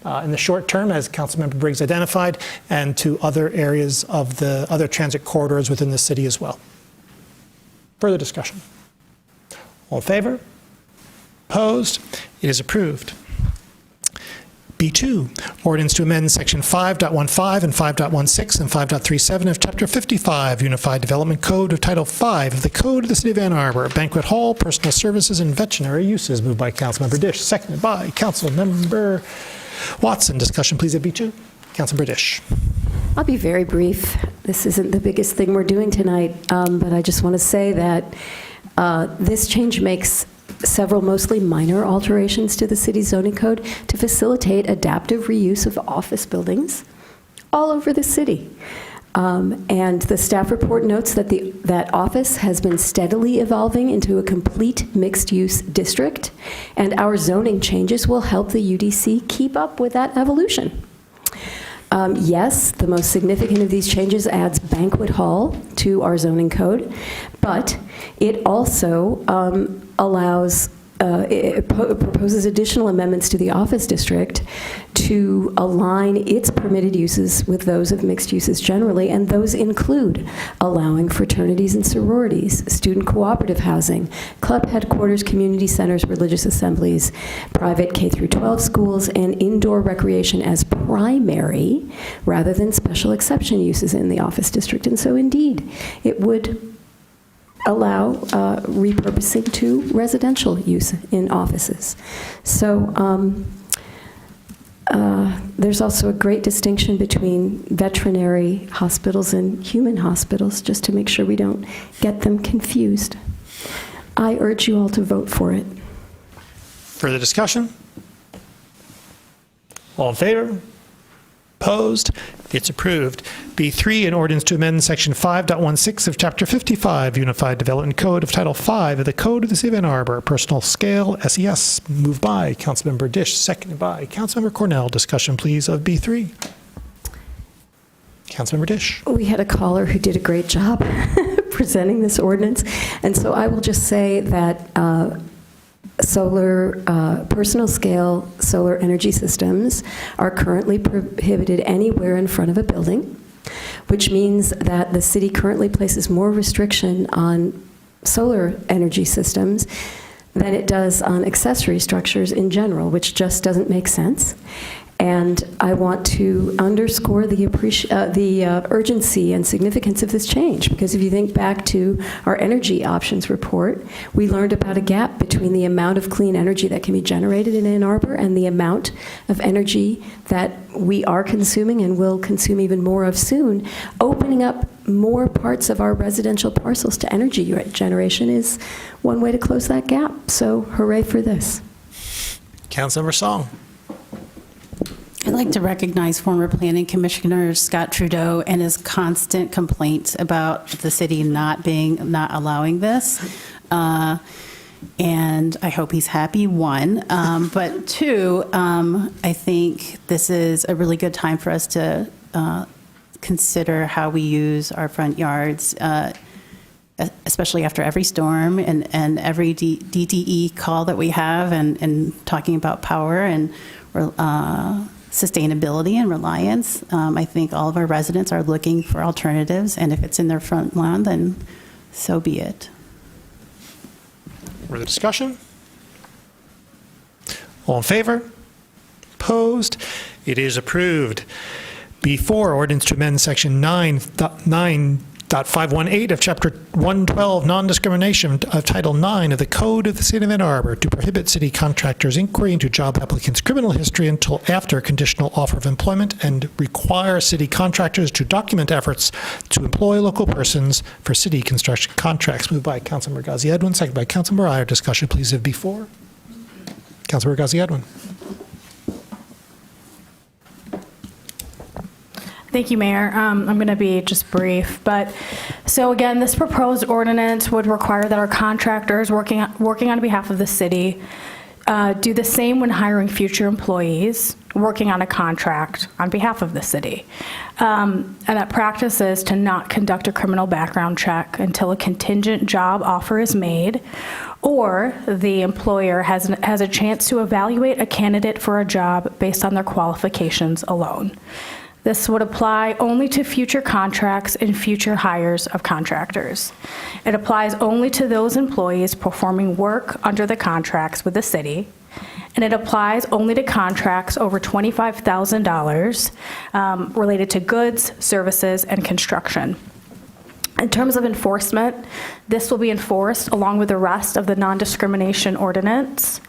in the short term, as Councilmember Briggs identified, and to other areas of the other transit corridors within the city as well. Further discussion? All in favor? Opposed? It is approved. B2, ordinance to amend section 5.15 and 5.16 and 5.37 of Chapter 55, Unified Development Code of Title 5 of the Code of the City of Ann Arbor, Banquet Hall, Personal Services, and Veterinary Uses. Moved by Councilmember Dish, seconded by Councilmember Watson. Discussion, please, at B2. Councilmember Dish. I'll be very brief. This isn't the biggest thing we're doing tonight, but I just want to say that this change makes several mostly minor alterations to the city's zoning code to facilitate adaptive reuse of office buildings all over the city. And the staff report notes that that office has been steadily evolving into a complete mixed-use district, and our zoning changes will help the UDC keep up with that evolution. Yes, the most significant of these changes adds Banquet Hall to our zoning code, but it also it proposes additional amendments to the office district to align its permitted uses with those of mixed uses generally, and those include allowing fraternities and sororities, student cooperative housing, club headquarters, community centers, religious assemblies, private K-12 schools, and indoor recreation as primary rather than special exception uses in the office district. And so indeed, it would allow repurposing to residential use in offices. So there's also a great distinction between veterinary hospitals and human hospitals, just to make sure we don't get them confused. I urge you all to vote for it. Further discussion? All in favor? Opposed? It's approved. B3, an ordinance to amend section 5.16 of Chapter 55, Unified Development Code of Title 5 of the Code of the City of Ann Arbor, Personal Scale, SES. Moved by Councilmember Dish, seconded by Councilmember Cornell. Discussion, please, of B3. Councilmember Dish. We had a caller who did a great job presenting this ordinance, and so I will just say that personal scale solar energy systems are currently prohibited anywhere in front of a building, which means that the city currently places more restriction on solar energy systems than it does on accessory structures in general, which just doesn't make sense. And I want to underscore the urgency and significance of this change, because if you think back to our energy options report, we learned about a gap between the amount of clean energy that can be generated in Ann Arbor and the amount of energy that we are consuming and will consume even more of soon. Opening up more parts of our residential parcels to energy generation is one way to close that gap. So hooray for this. Councilmember Song. I'd like to recognize former Planning Commissioner Scott Trudeau and his constant complaints about the city not allowing this. And I hope he's happy, one. But two, I think this is a really good time for us to consider how we use our front yards, especially after every storm and every DTE call that we have, and talking about power and sustainability and reliance. I think all of our residents are looking for alternatives, and if it's in their front lawn, then so be it. Further discussion? All in favor? Opposed? It is approved. B4, ordinance to amend section 9.518 of chapter 112, non-discrimination of title 9 of the Code of the City of Ann Arbor to prohibit city contractors' inquiry into job applicants' criminal history until after a conditional offer of employment, and require city contractors to document efforts to employ local persons for city construction contracts. Moved by Councilmember Ghazi Edwin, second by Councilmember Breyer. Discussion, please, of B4. Councilmember Ghazi Edwin. Thank you, Mayor. I'm going to be just brief. So again, this proposed ordinance would require that our contractors working on behalf of the city do the same when hiring future employees working on a contract on behalf of the city. And that practice is to not conduct a criminal background check until a contingent job offer is made, or the employer has a chance to evaluate a candidate for a job based on their qualifications alone. This would apply only to future contracts and future hires of contractors. It applies only to those employees performing work under the contracts with the city, and it applies only to contracts over $25,000 related to goods, services, and construction. In terms of enforcement, this will be enforced along with the rest of the non-discrimination ordinance.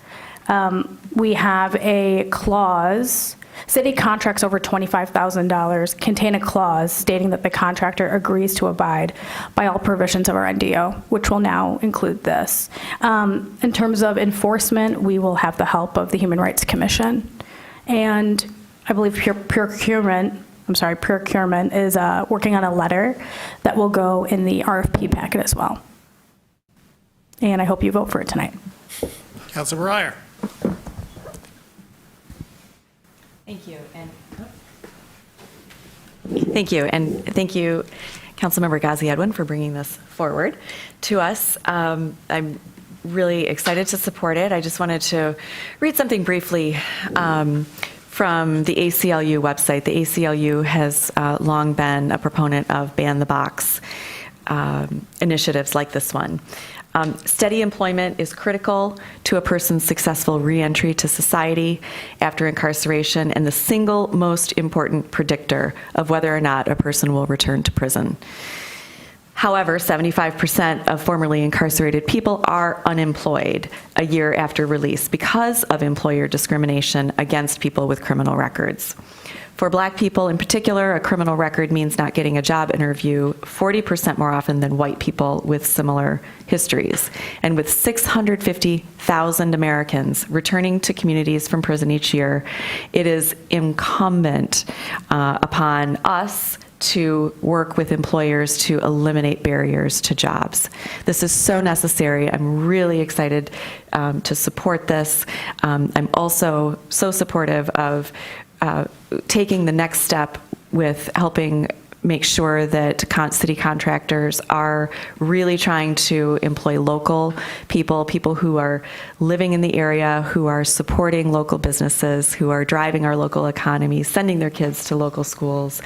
We have a clause. City contracts over $25,000 contain a clause stating that the contractor agrees to abide by all provisions of our NDO, which will now include this. In terms of enforcement, we will have the help of the Human Rights Commission. And I believe procurement is working on a letter that will go in the RFP packet as well. And I hope you vote for it tonight. Councilmember Breyer. Thank you, and thank you, Councilmember Ghazi Edwin, for bringing this forward to us. I'm really excited to support it. I just wanted to read something briefly from the ACLU website. The ACLU has long been a proponent of ban the box initiatives like this one. Steady employment is critical to a person's successful reentry to society after incarceration, and the single most important predictor of whether or not a person will return to prison. However, 75% of formerly incarcerated people are unemployed a year after release because of employer discrimination against people with criminal records. For Black people in particular, a criminal record means not getting a job interview 40% more often than white people with similar histories. And with 650,000 Americans returning to communities from prison each year, it is incumbent upon us to work with employers to eliminate barriers to jobs. This is so necessary. I'm really excited to support this. I'm also so supportive of taking the next step with helping make sure that city contractors are really trying to employ local people who are living in the area, who are supporting local businesses, who are driving our local economy, sending their kids to local schools,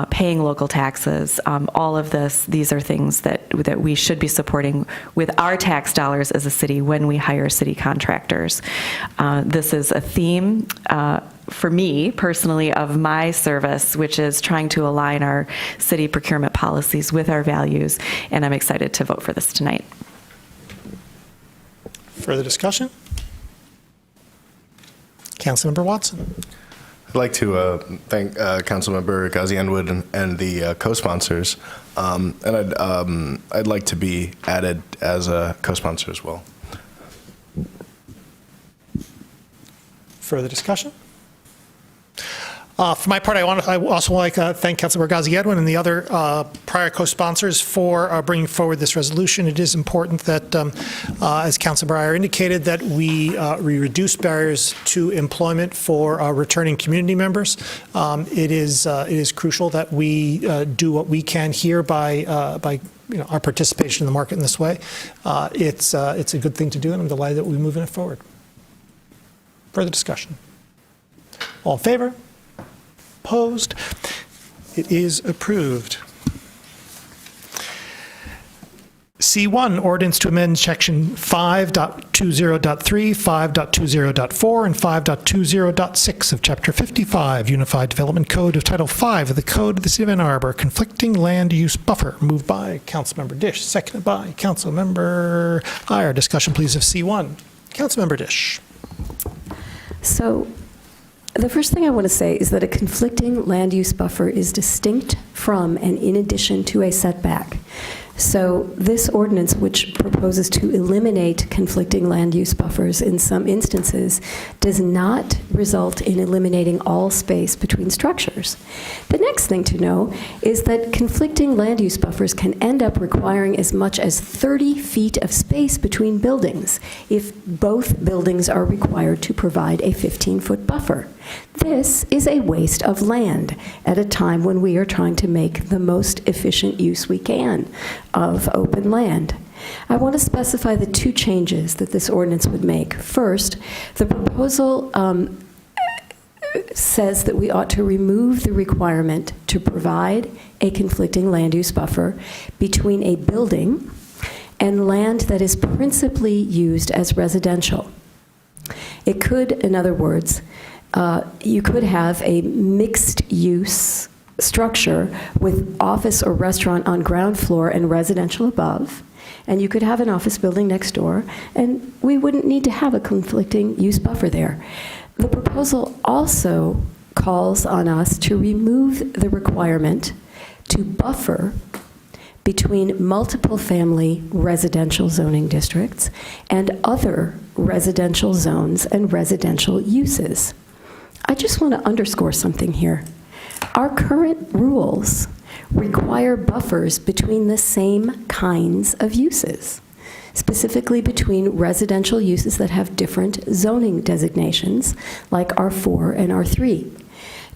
paying local taxes. All of these are things that we should be supporting with our tax dollars as a city when we hire city contractors. This is a theme for me personally of my service, which is trying to align our city procurement policies with our values, and I'm excited to vote for this tonight. Further discussion? Councilmember Watson. I'd like to thank Councilmember Gazianwood and the co-sponsors, and I'd like to be added as a co-sponsor as well. Further discussion? For my part, I also like to thank Councilmember Gaziedwin and the other prior co-sponsors for bringing forward this resolution. It is important that, as Councilor Breyer indicated, that we reduce barriers to employment for returning community members. It is crucial that we do what we can here by our participation in the market in this way. It's a good thing to do, and I'm delighted that we're moving it forward. Further discussion? All in favor? Opposed? It is approved. C1, ordinance to amend section 5.20.3, 5.20.4, and 5.20.6 of Chapter 55, Unified Development Code of Title 5 of the Code of the City of Ann Arbor, conflicting land use buffer. Moved by Councilmember Dish, seconded by Councilmember Iyer. Discussion, please, of C1. Councilmember Dish. So, the first thing I want to say is that a conflicting land use buffer is distinct from and in addition to a setback. So this ordinance, which proposes to eliminate conflicting land use buffers in some instances, does not result in eliminating all space between structures. The next thing to know is that conflicting land use buffers can end up requiring as much as 30 feet of space between buildings if both buildings are required to provide a 15-foot buffer. This is a waste of land at a time when we are trying to make the most efficient use we can of open land. I want to specify the two changes that this ordinance would make. First, the proposal says that we ought to remove the requirement to provide a conflicting land use buffer between a building and land that is principally used as residential. It could, in other words, you could have a mixed-use structure with office or restaurant on ground floor and residential above, and you could have an office building next door, and we wouldn't need to have a conflicting use buffer there. The proposal also calls on us to remove the requirement to buffer between multiple family residential zoning districts and other residential zones and residential uses. I just want to underscore something here. Our current rules require buffers between the same kinds of uses, specifically between residential uses that have different zoning designations, like R4 and R3.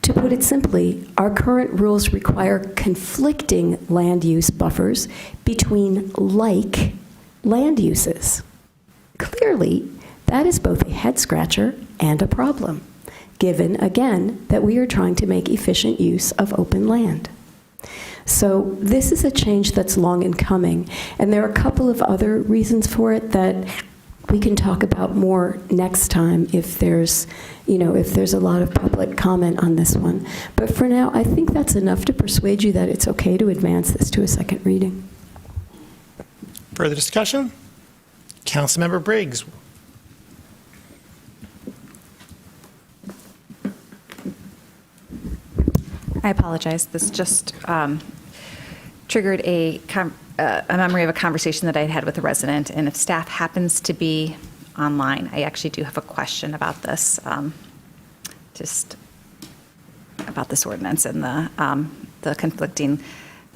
To put it simply, our current rules require conflicting land use buffers between like land uses. Clearly, that is both a head-scratcher and a problem, given, again, that we are trying to make efficient use of open land. So this is a change that's long in coming, and there are a couple of other reasons for it that we can talk about more next time if there's a lot of public comment on this one. But for now, I think that's enough to persuade you that it's okay to advance this to a second reading. Further discussion? Councilmember Briggs. I apologize. This just triggered a memory of a conversation that I had with a resident, and if staff happens to be online, I actually do have a question about this, just about this ordinance and the conflicting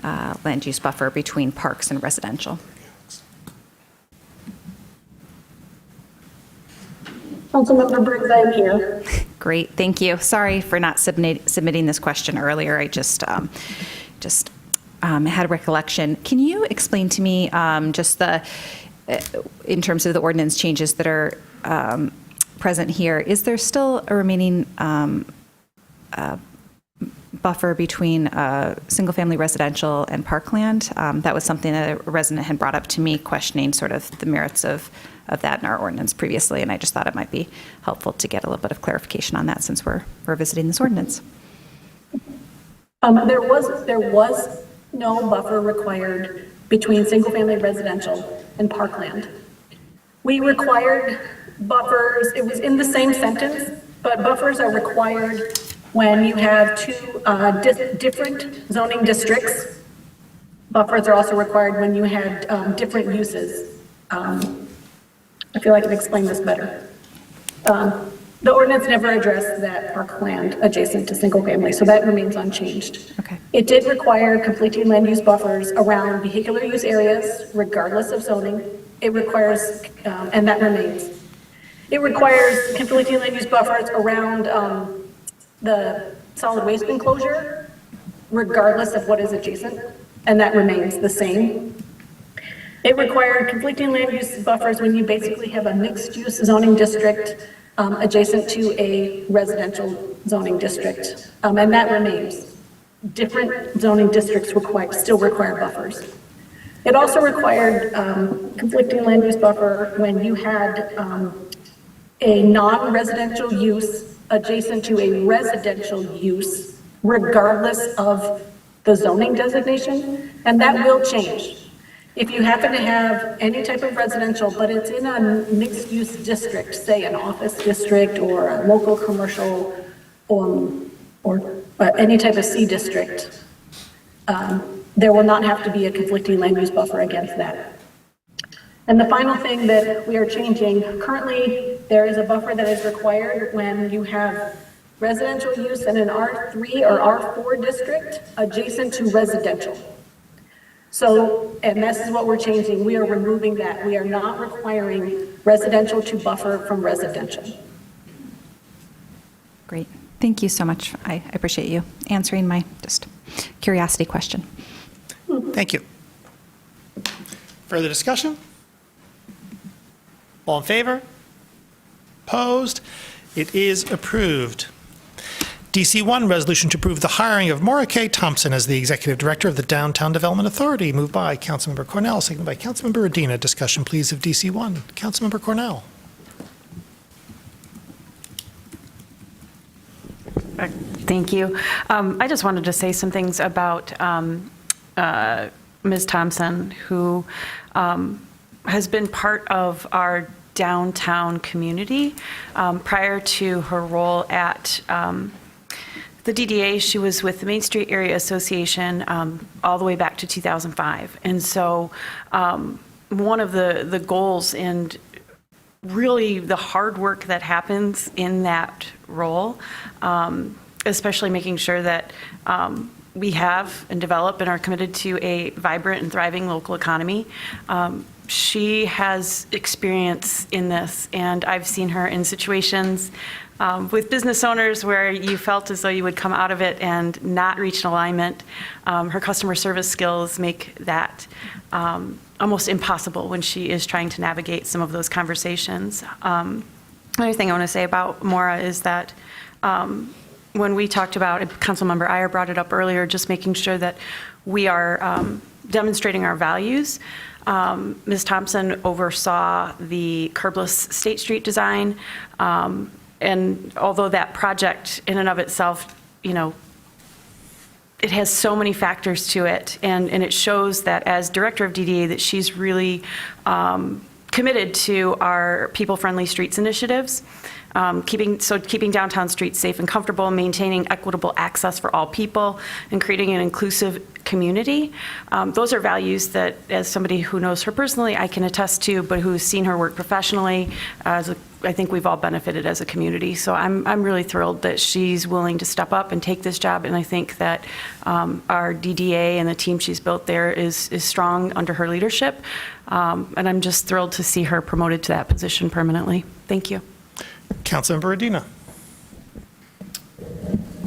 land use buffer between parks and residential. Councilmember Briggs, I'm here. Great, thank you. Sorry for not submitting this question earlier. I just just had a recollection. Can you explain to me just in terms of the ordinance changes that are present here, is there still a remaining buffer between single-family residential and parkland? That was something that a resident had brought up to me, questioning sort of the merits of that in our ordinance previously, and I just thought it might be helpful to get a little bit of clarification on that since we're visiting this ordinance. There was no buffer required between single-family residential and parkland. We required buffers, it was in the same sentence, but buffers are required when you have two different zoning districts. Buffers are also required when you have different uses. I feel like I can explain this better. The ordinance never addressed that parkland adjacent to single family, so that remains unchanged. Okay. It did require completing land use buffers around vehicular use areas, regardless of zoning. It requires, and that remains. It requires completing land use buffers around the solid waste enclosure, regardless of what is adjacent, and that remains the same. It required conflicting land use buffers when you basically have a mixed-use zoning district adjacent to a residential zoning district, and that remains. Different zoning districts still require buffers. It also required conflicting land use buffer when you had a non-residential use adjacent to a residential use, regardless of the zoning designation, and that will change. If you happen to have any type of residential, but it's in a mixed-use district, say an office district or a local commercial or any type of C district, there will not have to be a conflicting land use buffer against that. And the final thing that we are changing, currently there is a buffer that is required when you have residential use in an R3 or R4 district adjacent to residential. So, and this is what we're changing. We are removing that. We are not requiring residential to buffer from residential. Great. Thank you so much. I appreciate you answering my just curiosity question. Thank you. Further discussion? All in favor? Opposed? It is approved. DC1, resolution to approve the hiring of Maura K. Thompson as the Executive Director of the Downtown Development Authority. Moved by Councilmember Cornell, seconded by Councilmember Adina. Discussion, please, of DC1. Councilmember Cornell. Thank you. I just wanted to say some things about Ms. Thompson, who has been part of our downtown community. Prior to her role at the DDA, she was with the Main Street Area Association all the way back to 2005. And so one of the goals and really the hard work that happens in that role, especially making sure that we have and develop and are committed to a vibrant and thriving local economy. She has experience in this, and I've seen her in situations with business owners where you felt as though you would come out of it and not reach an alignment. Her customer service skills make that almost impossible when she is trying to navigate some of those conversations. Another thing I want to say about Maura is that when we talked about, Councilmember Iyer brought it up earlier, just making sure that we are demonstrating our values. Ms. Thompson oversaw the curbless State Street design, and although that project in and of itself, you know, it has so many factors to it, and it shows that as Director of DDA that she's really committed to our people-friendly streets initiatives. Keeping downtown streets safe and comfortable, maintaining equitable access for all people, and creating an inclusive community. Those are values that, as somebody who knows her personally, I can attest to, but who's seen her work professionally, I think we've all benefited as a community. So I'm really thrilled that she's willing to step up and take this job, and I think that our DDA and the team she's built there is strong under her leadership, and I'm just thrilled to see her promoted to that position permanently. Thank you. Councilmember Adina.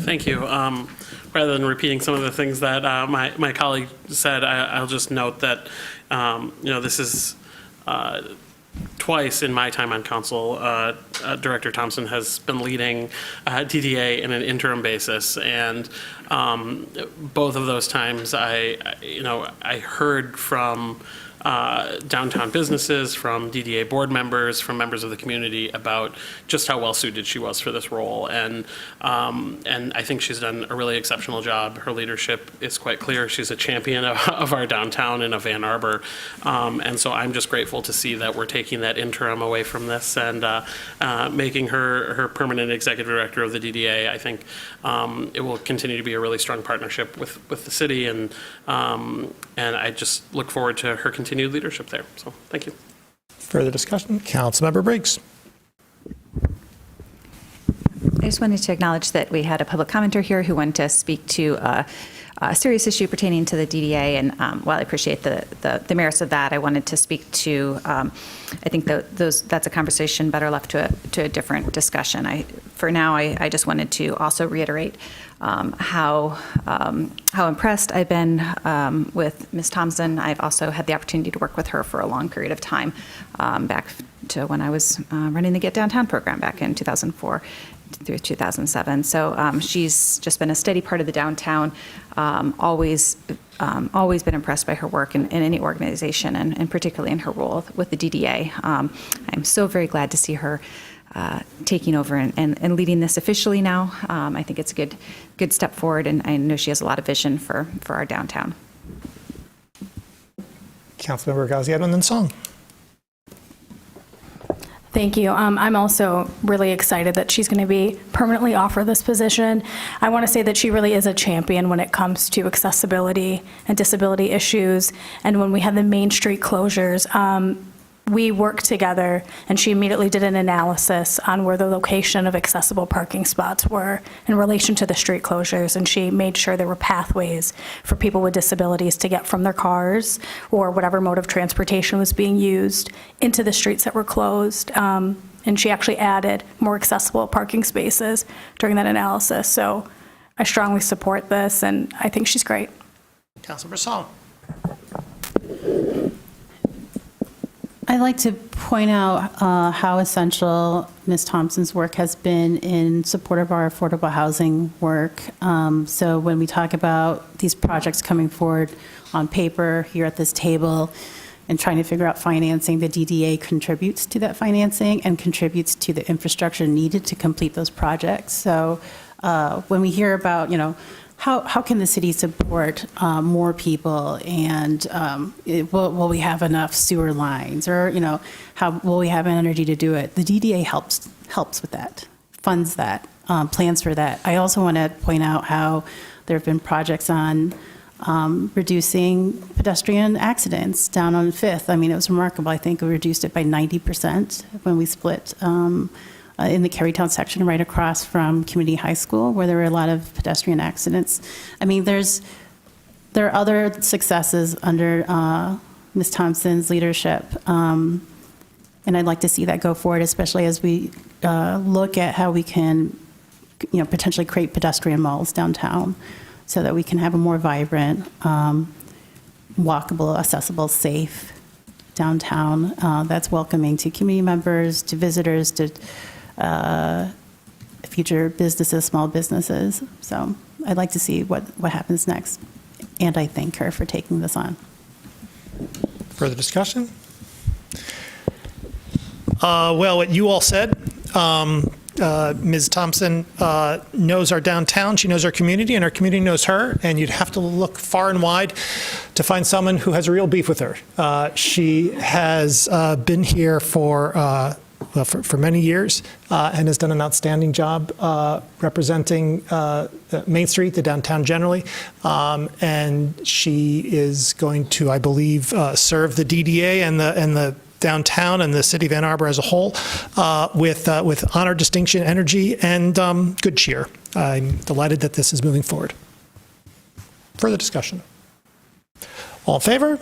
Thank you. What rather than repeating some of the things that my colleague said, I'll just note that, this is twice in my time on council, Director Thompson has been leading DDA in an interim basis, and both of those times I heard from downtown businesses, from DDA board members, from members of the community about just how well suited she was for this role, and I think she's done a really exceptional job. Her leadership is quite clear. She's a champion of our downtown and of Ann Arbor, and so I'm just grateful to see that we're taking that interim away from this and making her permanent executive director of the DDA. I think it will continue to be a really strong partnership with the city, and I just look forward to her continued leadership there. So thank you. Further discussion? Councilmember Briggs. I just wanted to acknowledge that we had a public commenter here who wanted to speak to a serious issue pertaining to the DDA, and while I appreciate the merits of that, I wanted to speak to, I think that's a conversation better left to a different discussion. For now, I just wanted to also reiterate how impressed I've been with Ms. Thompson. I've also had the opportunity to work with her for a long period of time, back to when I was running the Get Downtown program back in 2004 through 2007. So she's just been a steady part of the downtown, always been impressed by her work in any organization, and particularly in her role with the DDA. I'm so very glad to see her taking over and leading this officially now. I think it's a good step forward, and I know she has a lot of vision for our downtown. Councilmember Gaziano and then Song. Thank you. I'm also really excited that she's going to be permanently offered this position. I want to say that she really is a champion when it comes to accessibility and disability issues. And when we had the Main Street closures, we worked together, and she immediately did an analysis on where the location of accessible parking spots were in relation to the street closures, and she made sure there were pathways for people with disabilities to get from their cars or whatever mode of transportation was being used into the streets that were closed. And she actually added more accessible parking spaces during that analysis. So I strongly support this, and I think she's great. Councilmember Song. I'd like to point out how essential Ms. Thompson's work has been in support of our affordable housing work. So when we talk about these projects coming forward on paper here at this table and trying to figure out financing, the DDA contributes to that financing and contributes to the infrastructure needed to complete those projects. So when we hear about, how can the city support more people, and will we have enough sewer lines, or how will we have energy to do it? The DDA helps with that, funds that, plans for that. I also want to point out how there have been projects on reducing pedestrian accidents down on 5th. I mean, it was remarkable. I think we reduced it by 90% when we split in the Carytown section right across from Community High School, where there were a lot of pedestrian accidents. I mean, there are other successes under Ms. Thompson's leadership, and I'd like to see that go forward, especially as we look at how we can, potentially create pedestrian malls downtown, so that we can have a more vibrant, walkable, accessible, safe downtown that's welcoming to community members, to visitors, to future businesses, small businesses. So I'd like to see what happens next. And I thank her for taking this on. Further discussion? Well, what you all said, Ms. Thompson knows our downtown, she knows our community, and our community knows her, and you'd have to look far and wide to find someone who has a real beef with her. She has been here for many years and has done an outstanding job representing Main Street, the downtown generally, and she is going to, I believe, serve the DDA and the downtown and the city of Ann Arbor as a whole with honor, distinction, energy, and good cheer. I'm delighted that this is moving forward. Further discussion? All in favor?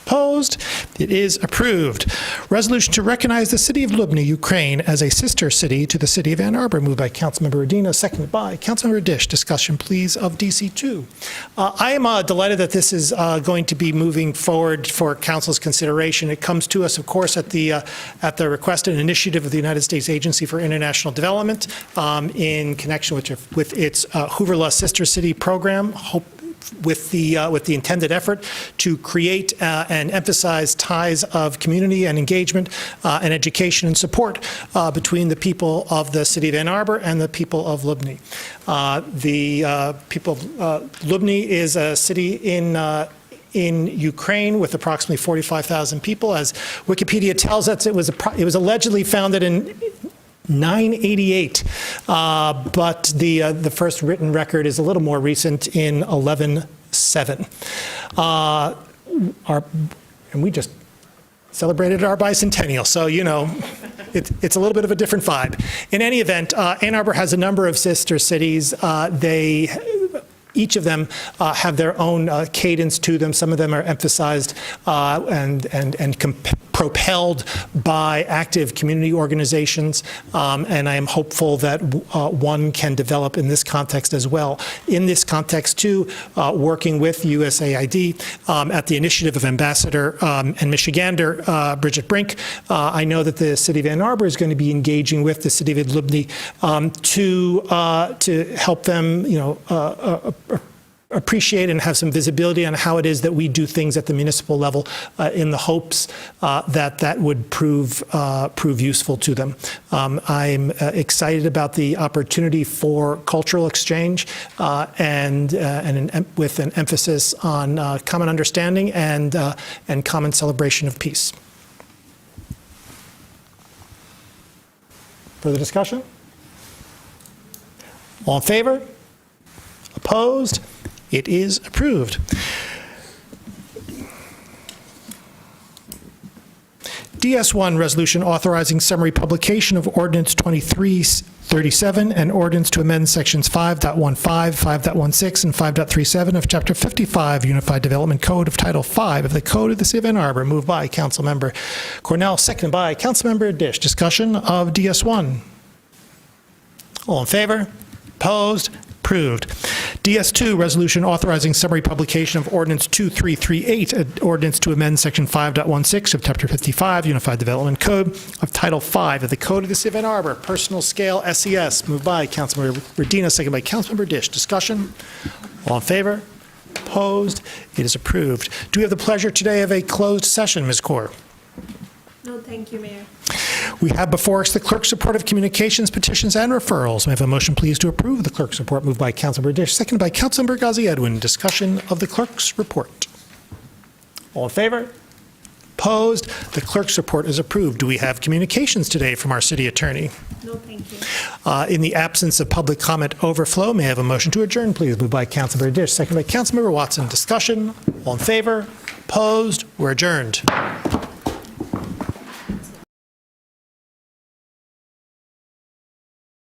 Opposed? It is approved. Resolution to recognize the city of Lubny, Ukraine, as a sister city to the city of Ann Arbor, moved by Councilmember Rodino, seconded by Councilmember Dish. Discussion, please, of DC2. I am delighted that this is going to be moving forward for council's consideration. It comes to us, of course, at the request and initiative of the United States Agency for International Development in connection with its Hoover-La Sister City program. With the intended effort to create and emphasize ties of community and engagement and education and support between the people of the city of Ann Arbor and the people of Lubny. The people of Lubny is a city in Ukraine with approximately 45,000 people. As Wikipedia tells us, it was allegedly founded in 988, but the first written record is a little more recent in 1107. And we just celebrated our bicentennial, so it's a little bit of a different vibe. In any event, Ann Arbor has a number of sister cities. Each of them have their own cadence to them. Some of them are emphasized and propelled by active community organizations, and I am hopeful that one can develop in this context as well. In this context, too, working with USAID at the initiative of Ambassador and Michigander Bridget Brink, I know that the city of Ann Arbor is going to be engaging with the city of Lubny to help them, appreciate and have some visibility on how it is that we do things at the municipal level in the hopes that would prove useful to them. I'm excited about the opportunity for cultural exchange and with an emphasis on common understanding and common celebration of peace. Further discussion? All in favor? Opposed? It is approved. DS1, resolution authorizing summary publication of Ordinance 2337 and ordinance to amend sections 5.15, 5.16, and 5.37 of Chapter 55 Unified Development Code of Title V of the Code of the City of Ann Arbor, moved by Councilmember Cornell, seconded by Councilmember Dish. Discussion of DS1. All in favor? Opposed? Approved. DS2, resolution authorizing summary publication of Ordinance 2338, an ordinance to amend Section 5.16 of Chapter 55 Unified Development Code of Title V of the Code of the City of Ann Arbor, personal scale SES, moved by Councilmember Rodino, seconded by Councilmember Dish. Discussion? All in favor? Opposed? It is approved. Do we have the pleasure today of a closed session, Ms. Kaur? No, thank you, Mayor. We have before us the clerk's report of communications, petitions, and referrals. May I have a motion, please, to approve the clerk's report, moved by Councilmember Dish, seconded by Councilmember Ghazi Edwin. Discussion of the clerk's report. All in favor? Opposed? The clerk's report is approved. Do we have communications today from our city attorney? No, thank you. In the absence of public comment overflow, may I have a motion to adjourn, please, moved by Councilmember Dish, seconded by Councilmember Watson. Discussion? All in favor? Opposed? We're adjourned.